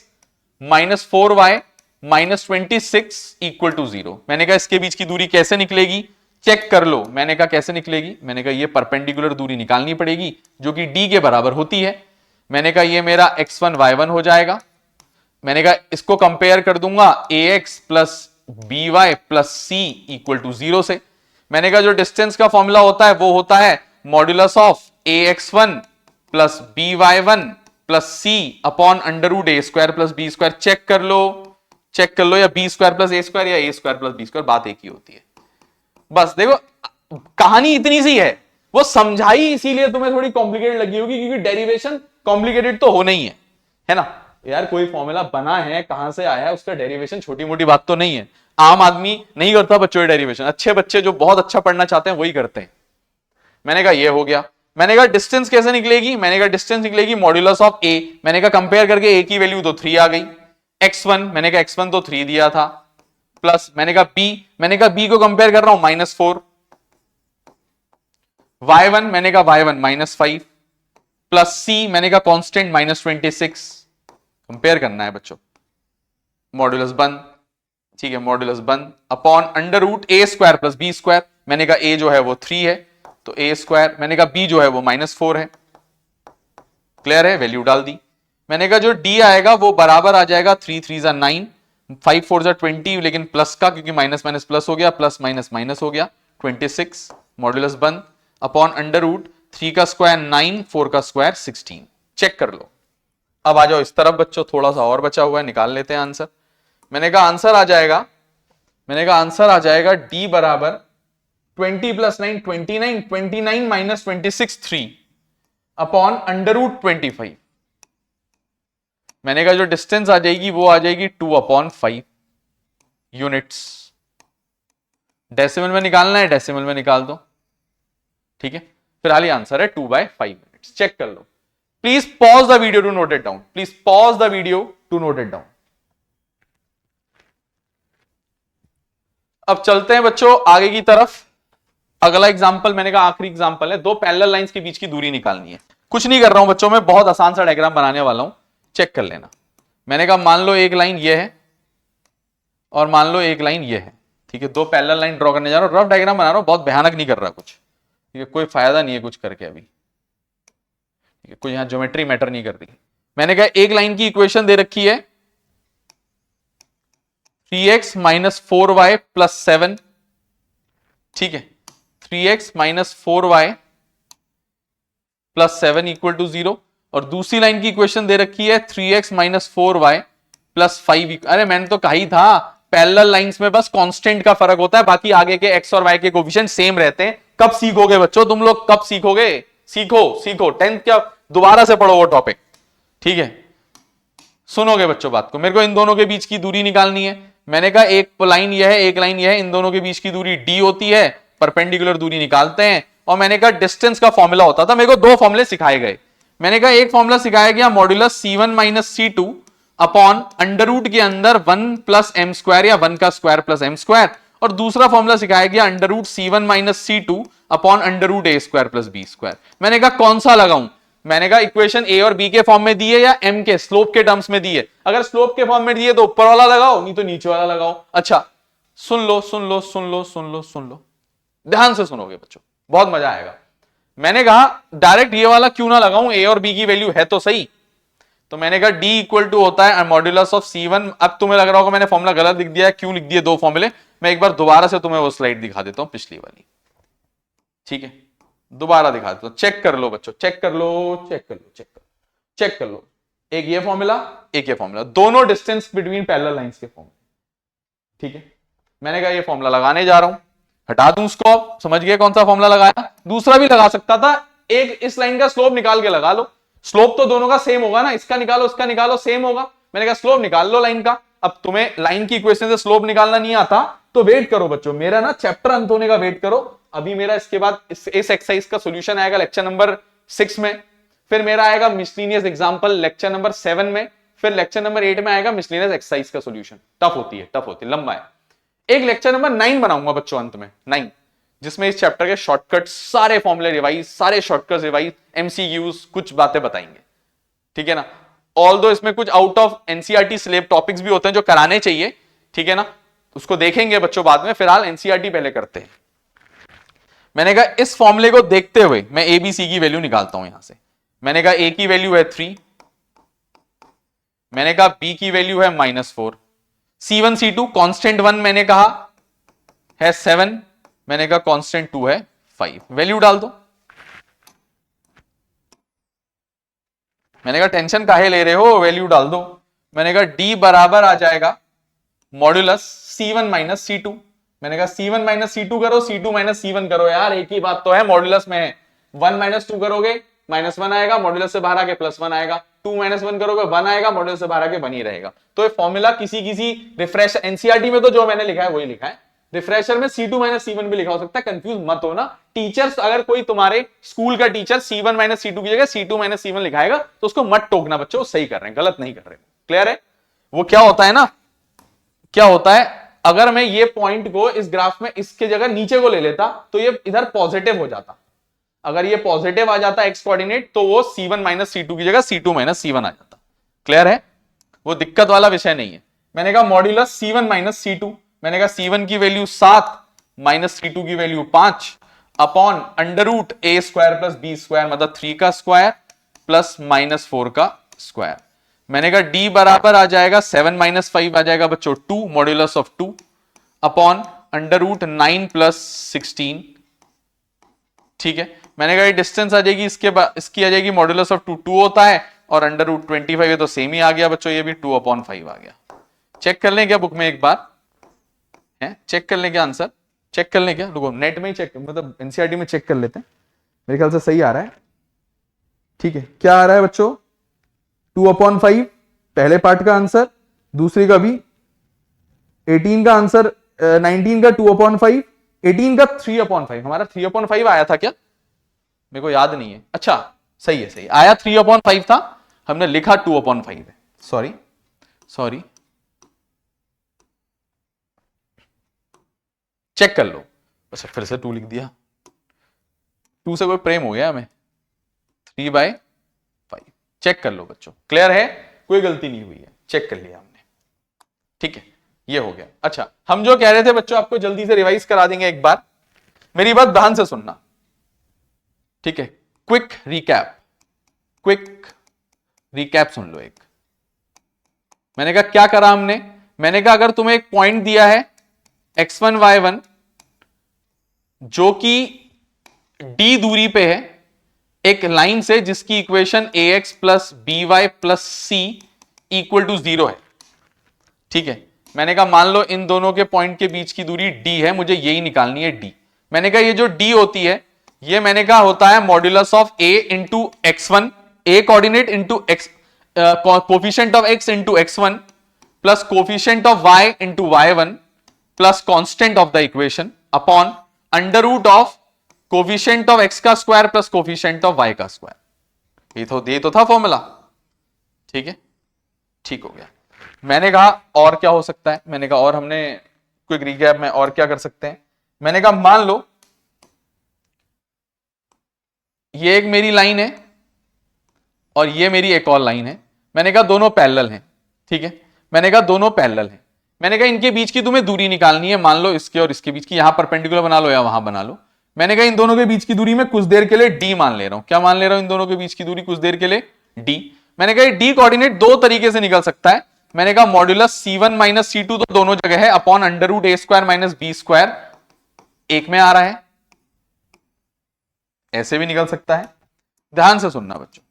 minus 4y minus 26 equal to 0। मैंने कहा इसके बीच की दूरी कैसे निकलेगी, चेक कर लो। मैंने कहा कैसे निकलेगी, मैंने कहा ये परपेंडिकुलर दूरी निकालनी पड़ेगी जो कि d के बराबर होती है। मैंने कहा ये मेरा x1 y1 हो जाएगा। मैंने कहा इसको कंपेयर कर दूंगा ax plus by plus c equal to 0 से। मैंने कहा जो डिस्टेंस का फॉर्मूला होता है वो होता है modulus of ax1 plus by1 plus c upon under root a square plus b square. Check कर लो या b square plus a square या a square plus b square, बात एक ही होती है। बस देखो कहानी इतनी सी है, वो समझाई इसीलिए तुम्हें थोड़ी कॉम्प्लिकेटेड लगी होगी, क्योंकि डेरिवेशन कॉम्प्लिकेटेड तो होना ही है ना यार। कोई फॉर्मूला बना है, कहां से आया है, उसका डेरिवेशन छोटी मोटी बात तो नहीं है। आम आदमी नहीं करता बच्चों डेरिवेशन, अच्छे बच्चे जो बहुत अच्छा पढ़ना चाहते हैं वही करते हैं। मैंने कहा ये हो गया। मैंने कहा डिस्टेंस कैसे निकलेगी, मैंने कहा डिस्टेंस निकलेगी मॉड्यूलस ऑफ a। मैंने कहा कंपेयर करके a की वैल्यू तो 3 आ गई, x1 मैंने कहा x1 तो 3 दिया था, प्लस मैंने कहा b को कंपेयर कर रहा हूं -4, y1 मैंने कहा y1 -5, प्लस c मैंने कहा कांस्टेंट -26। कंपेयर करना है बच्चों, मॉड्यूलस बंद। ठीक है, मॉड्यूलस बंद upon under root a square plus b square. मैंने कहा a जो है वो 3 है तो a स्क्वायर, मैंने कहा b जो है वो -4 है। क्लियर है, वैल्यू डाल दी। मैंने कहा जो d आएगा वो बराबर आ जाएगा 3 3 जा 9, 5 4 जा 20, लेकिन प्लस का क्योंकि माइनस माइनस प्लस हो गया, प्लस माइनस माइनस हो गया 26। मॉड्यूलस बंद अपॉन अंडर रूट 3 का स्क्वायर 9, 4 का स्क्वायर 16। चेक कर लो। अब आ जाओ इस तरफ बच्चों, थोड़ा सा और बचा हुआ है, निकाल लेते हैं आंसर। मैंने कहा आंसर आ जाएगा डी बराबर 20 प्लस 9 29, 29 माइनस 26 3 अपॉन अंडर रूट 25। मैंने कहा जो डिस्टेंस आ जाएगी वो आ जाएगी 2/5 यूनिट्स। डेसिमल में निकालना है, डेसिमल में निकाल दो, ठीक है। फिलहाल ये आंसर है 2/5 यूनिट्स। चेक कर लो। Please pause the video to note it down, please pause the video to note it down. अब चलते हैं बच्चों आगे की तरफ। अगला एग्जांपल मैंने कहा आखिरी एग्जांपल है, दो पैरेलल लाइंस के बीच की दूरी निकालनी है। कुछ नहीं कर रहा हूं बच्चों, मैं बहुत आसान सा डायग्राम बनाने वाला हूं, चेक कर लेना। मैंने कहा मान लो एक लाइन ये है और मान लो एक लाइन ये है, ठीक है। दो पैरेलल लाइन ड्रॉ करने जा रहा हूं, रफ डायग्राम बना रहा हूं, बहुत भयानक नहीं कर रहा कुछ, ठीक है। कोई फायदा नहीं है कुछ करके अभी, ठीक है। कोई यहां ज्योमेट्री मैटर नहीं कर रही। मैंने कहा एक लाइन की इक्वेशन दे रखी है 3x माइनस 4y प्लस 7, ठीक है। 3x minus 4y plus 7 equal to 0। और दूसरी लाइन की इक्वेशन दे रखी है 3x माइनस 4y प्लस 5। अरे मैंने तो कहा ही था पैरेलल लाइंस में बस कांस्टेंट का फर्क होता है, बाकी आगे के x और y के कोफिशिएंट सेम रहते हैं। कब सीखोगे बच्चों तुम लोग, कब सीखोगे? सीखो 10th क्या दोबारा से पढ़ो वो टॉपिक, ठीक है। सुनोगे बच्चों बात को। मेरे को इन दोनों के बीच की दूरी निकालनी है। मैंने कहा एक लाइन यह है, एक लाइन यह है, इन दोनों के बीच की दूरी d होती है, परपेंडिकुलर दूरी निकालते हैं। और मैंने कहा डिस्टेंस का फॉर्मूला होता था, मेरे को दो फॉर्मूले सिखाए गए। मैंने कहा एक फॉर्मूला सिखाया गया modulus C1 minus C2 upon under root के अंदर 1 प्लस एम स्क्वायर या 1 का स्क्वायर प्लस एम स्क्वायर, और दूसरा फॉर्मूला सिखाया गया under root C1 minus C2 upon under root ए स्क्वायर प्लस बी स्क्वायर। मैंने कहा कौन सा लगाऊं? मैंने कहा इक्वेशन ए और बी के फॉर्म में दी है या एम के स्लोप के टर्म्स में दी है। अगर स्लोप के फॉर्म में दी है तो ऊपर वाला लगाओ, नहीं तो नीचे वाला लगाओ। अच्छा सुन लो, ध्यान से सुनोगे बच्चों, बहुत मजा आएगा। मैंने कहा डायरेक्ट ये वाला क्यों ना लगाऊं, ए और बी की वैल्यू है तो सही। तो मैंने कहा डी इक्वल टू होता है मॉड्यूलस ऑफ C1। अब तुम्हें लग रहा होगा मैंने फॉर्मूला गलत लिख दिया है, क्यों लिख दिए दो फॉर्मूले। मैं एक बार दोबारा से तुम्हें वो स्लाइड दिखा देता हूं पिछली वाली, ठीक है। दोबारा दिखा देता हूं, चेक कर लो बच्चों, चेक कर लो। एक ये फॉर्मूला, एक ये फॉर्मूला, दोनों डिस्टेंस बिटवीन पैरेलल लाइंस के फॉर्मूले, ठीक है। मैंने कहा ये फॉर्मूला लगाने जा रहा हूं, हटा दूं उसको। अब समझ गए कौन सा फॉर्मूला लगाया? दूसरा भी लगा सकता था, एक इस लाइन का स्लोप निकाल के लगा लो। स्लोप तो दोनों का सेम होगा ना, इसका निकालो इसका निकालो सेम होगा। मैंने कहा स्लोप निकाल लो लाइन का। अब तुम्हें लाइन की इक्वेशन से स्लोप निकालना नहीं आता तो वेट करो बच्चों, मेरा ना चैप्टर अंत होने का वेट करो। अभी मेरा इसके बाद इस एक्सरसाइज का सॉल्यूशन आएगा लेक्चर नंबर 6 में, फिर मेरा आएगा मिसलिनियस एग्जांपल लेक्चर नंबर 7 में, फिर लेक्चर नंबर 8 में आएगा मिसलिनियस एक्सरसाइज का सॉल्यूशन। टफ होती है, लंबा है। एक लेक्चर नंबर 9 बनाऊंगा बच्चों अंत में, 9, जिसमें इस चैप्टर के शॉर्टकट, सारे फॉर्मूले रिवाइज, सारे शॉर्टकट रिवाइज, एमसीक्यूज, कुछ बातें बताएंगे, ठीक है ना। ऑल्दो इसमें कुछ out of NCERT slab topics भी होते हैं जो कराने चाहिए, ठीक है ना, उसको देखेंगे बच्चों बाद में। फिलहाल एनसीईआरटी पहले करते हैं। मैंने कहा इस फॉर्मूले को देखते हुए मैं ए बी सी की वैल्यू निकालता हूं यहां से। मैंने कहा ए की वैल्यू है 3, मैंने कहा बी की वैल्यू है -4, C1 C2 कांस्टेंट 1 मैंने कहा है 7, मैंने कहा कांस्टेंट 2 है 5। वैल्यू डाल दो। मैंने कहा टेंशन काहे ले रहे हो, वैल्यू डाल दो। मैंने कहा डी बराबर आ जाएगा मॉड्यूलस C1 माइनस C2। मैंने कहा C1 माइनस C2 करो, C2 माइनस C1 करो, यार एक ही बात तो है, मॉड्यूलस में है। 1 माइनस 2 करोगे -1 आएगा, मॉड्यूलस से बाहर आके +1 आएगा। 2 माइनस 1 करोगे 1 आएगा, मॉड्यूलस से बाहर आके 1 ही रहेगा। तो ये फॉर्मूला किसी रिफ्रेश, एनसीईआरटी में तो जो मैंने लिखा है वही लिखा है, रिफ्रेशर में C2 माइनस C1 भी लिखा हो सकता है, कंफ्यूज मत होना। टीचर्स, अगर कोई तुम्हारे स्कूल का टीचर C1 माइनस C2 की जगह C2 माइनस C1 लिखाएगा तो उसको मत टोकना बच्चों, सही कर रहे हैं, गलत नहीं कर रहे। क्लियर है? वो क्या होता है ना, क्या होता है, अगर मैं ये पॉइंट को इस ग्राफ में इसके जगह नीचे को ले लेता तो ये इधर पॉजिटिव हो जाता। अगर ये पॉजिटिव आ जाता एक्स कोऑर्डिनेट तो वो C1 माइनस C2 की जगह C2 माइनस C1 आ जाता। क्लियर है? वो दिक्कत वाला विषय नहीं है। मैंने कहा मॉड्यूलस C1 माइनस C2, मैंने कहा C1 की वैल्यू 7 माइनस C2 की वैल्यू 5 अपॉन अंडर रूट ए स्क्वायर प्लस बी स्क्वायर, मतलब 3 का स्क्वायर प्लस -4 का स्क्वायर। मैंने कहा डी बराबर आ जाएगा 7 माइनस 5 आ जाएगा बच्चों 2 modulus of 2 upon under root 9 plus 16 ठीक है, मैंने कहा डिस्टेंस आ जाएगी, इसके बाद इसकी आ जाएगी मॉड्यूलस ऑफ 2 2 होता है और अंडर रूट 25 है, तो सेम ही आ गया बच्चों, ये भी 2/5 आ गया। चेक कर लें क्या बुक में एक बार है, चेक कर लें क्या आंसर, चेक कर लें क्या, रुको नेट में ही चेक, मतलब एनसीईआरटी में चेक कर लेते हैं, मेरे ख्याल से सही आ रहा है। ठीक है, क्या आ रहा है बच्चों, 2/5 पहले पार्ट का आंसर, दूसरी का भी 18 का आंसर, 19 का 2/5, 18 का 3/5, हमारा 3/5 आया था क्या, मेरे को याद नहीं है। अच्छा सही है, सही आया 3/5 था, हमने लिखा 2/5 है, सॉरी सॉरी, चेक कर लो। अच्छा फिर से 2 लिख दिया, 2 से कोई प्रेम हो गया हमें, 3/5 चेक कर लो बच्चों, क्लियर है, कोई गलती नहीं हुई है, चेक कर लिया हमने। ठीक है, ये हो गया। अच्छा हम जो कह रहे थे बच्चों, आपको जल्दी से रिवाइज करा देंगे एक बार, मेरी बात ध्यान से सुनना। ठीक है, क्विक रिकैप, क्विक रिकैप सुन लो एक। मैंने कहा क्या करा हमने, मैंने कहा अगर तुम्हें एक पॉइंट दिया है x1 y1 जो कि d दूरी पे है एक लाइन से जिसकी equation ax plus B Y plus C equal to 0 है। ठीक है, मैंने कहा मान लो इन दोनों के पॉइंट के बीच की दूरी d है, मुझे यही निकालनी है d। मैंने कहा ये जो d होती है ये मैंने कहा होता है modulus of a into x1, a coordinate into x, coefficient of x into x1 plus coefficient of y into y1 plus constant of the equation upon under root of coefficient of x का square plus coefficient of y का square. ये तो था formula. ठीक है, ठीक हो गया। मैंने कहा और क्या हो सकता है, मैंने कहा और हमने क्विक रिकैप में और क्या कर सकते हैं, मैंने कहा मान लो ये एक मेरी लाइन है और ये मेरी एक और लाइन है, मैंने कहा दोनों पैरेलल हैं। ठीक है, मैंने कहा दोनों पैरेलल हैं, मैंने कहा इनके बीच की तुम्हें दूरी निकालनी है, मान लो इसके और इसके बीच की, यहां परपेंडिकुलर बना लो या वहां बना लो। मैंने कहा इन दोनों के बीच की दूरी में कुछ देर के लिए d मान ले रहा हूं, क्या मान ले रहा हूं, इन दोनों के बीच की दूरी कुछ देर के लिए d। मैंने कहा d कोऑर्डिनेट दो तरीके से निकल सकता है, मैंने कहा मॉड्यूलस c1 माइनस c2 तो दोनों जगह है upon under root a square minus B square एक में आ रहा है, ऐसे भी निकल सकता है। ध्यान से सुनना बच्चों।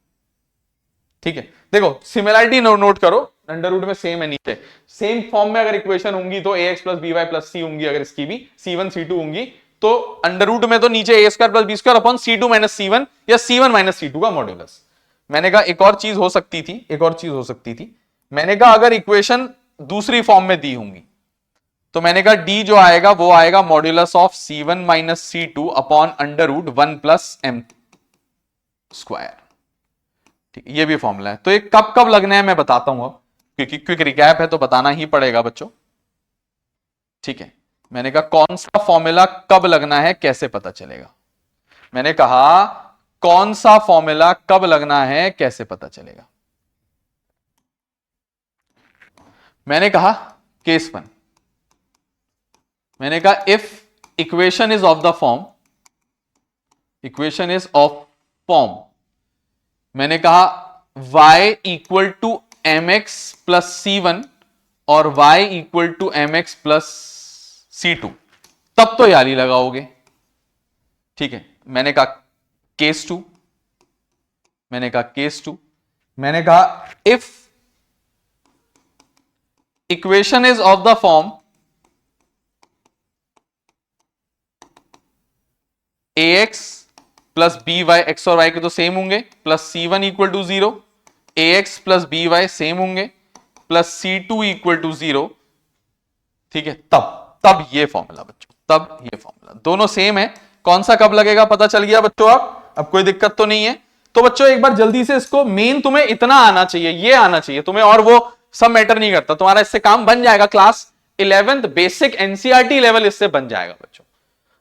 ठीक है, देखो सिमिलरिटी नोट करो, अंडर रूट में सेम है नीचे, सेम फॉर्म में अगर इक्वेशन होंगी तो ax plus B Y plus C होंगी, अगर इसकी भी c1 c2 होंगी तो अंडर रूट में तो नीचे a square plus B square upon c2 minus c1 या c1 माइनस c2 का मॉड्यूलस। मैंने कहा एक और चीज हो सकती थी, एक और चीज हो सकती थी, मैंने कहा अगर इक्वेशन दूसरी फॉर्म में दी होंगी तो मैंने कहा d जो आएगा वो आएगा modulus of c1 minus c2 upon under root 1 plus m square. ठीक, ये भी फॉर्मूला है। तो ये कब कब लगना है मैं बताता हूं अब, क्योंकि क्विक रिकैप है तो बताना ही पड़ेगा बच्चों। ठीक है, मैंने कहा कौन सा फॉर्मूला कब लगना है कैसे पता चलेगा, मैंने कहा कौन सा फॉर्मूला कब लगना है कैसे पता चलेगा। मैंने कहा केस 1, मैंने कहा if equation is of the form, equation is of form, मैंने कहा y equal to M X plus c1 और y equal to M X plus c2, तब तो याली लगाओगे। ठीक है, मैंने कहा केस 2, मैंने कहा केस 2, मैंने कहा if equation is of the form ax plus B Y, X और वाई के तो सेम होंगे, plus c1 equal to 0, ax plus B Y same होंगे, प्लस c2 इक्वल टू 0। ठीक है, तब ये फॉर्मूला बच्चों, तब ये फॉर्मूला, दोनों सेम है, कौन सा कब लगेगा पता चल गया बच्चों। अब कोई दिक्कत तो नहीं है। तो बच्चों एक बार जल्दी से इसको, मेन तुम्हें इतना आना चाहिए, ये आना चाहिए तुम्हें, और वो सब मैटर नहीं करता, तुम्हारा इससे काम बन जाएगा। Class 11th basic NCERT level इससे बन जाएगा बच्चों।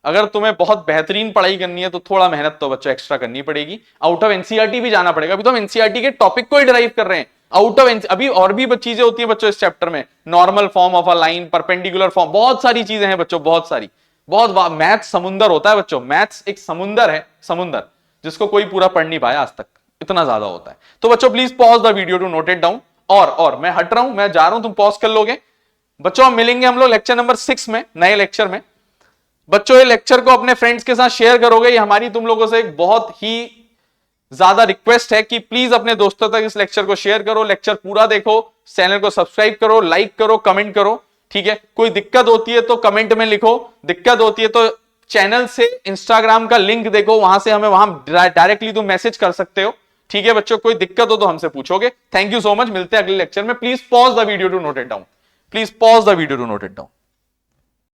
अगर तुम्हें बहुत बेहतरीन पढ़ाई करनी है तो थोड़ा मेहनत तो बच्चों एक्स्ट्रा करनी पड़ेगी, आउट ऑफ एनसीईआरटी भी जाना पड़ेगा। अभी तो हम एनसीईआरटी के टॉपिक को ही ड्राइव कर रहे हैं, आउट ऑफ अभी और भी चीजें होती हैं बच्चों इस चैप्टर में, normal form of a line, perpendicular form, बहुत सारी चीजें हैं बच्चों, बहुत सारी, बहुत मैथ समुंदर होता है बच्चों, मैथ्स एक समुंदर है, समुंदर जिसको कोई पूरा पढ़ नहीं पाया आज तक, इतना ज्यादा होता है। तो बच्चों please pause the video to note it down. और मैं हट रहा हूं, मैं जा रहा हूं, तुम पॉज कर लोगे बच्चों। हम मिलेंगे हम लोग लेक्चर नंबर 6 में, नए लेक्चर में। बच्चों ये लेक्चर को अपने फ्रेंड्स के साथ शेयर करोगे, ये हमारी तुम लोगों से एक बहुत ही ज्यादा रिक्वेस्ट है कि प्लीज अपने दोस्तों तक इस लेक्चर को शेयर करो, लेक्चर पूरा देखो, चैनल को सब्सक्राइब करो, लाइक करो, कमेंट करो, ठीक है। कोई दिक्कत होती है तो कमेंट में लिखो, दिक्कत होती है तो चैनल से इंस्टाग्राम का लिंक देखो, वहां से हमें वहां डायरेक्टली तुम मैसेज कर सकते हो, ठीक है बच्चों। कोई दिक्कत हो तो हमसे पूछोगे। थैंक यू सो मच, मिलते हैं अगले लेक्चर में। Please pause the video to note it down, please pause the video to note it down.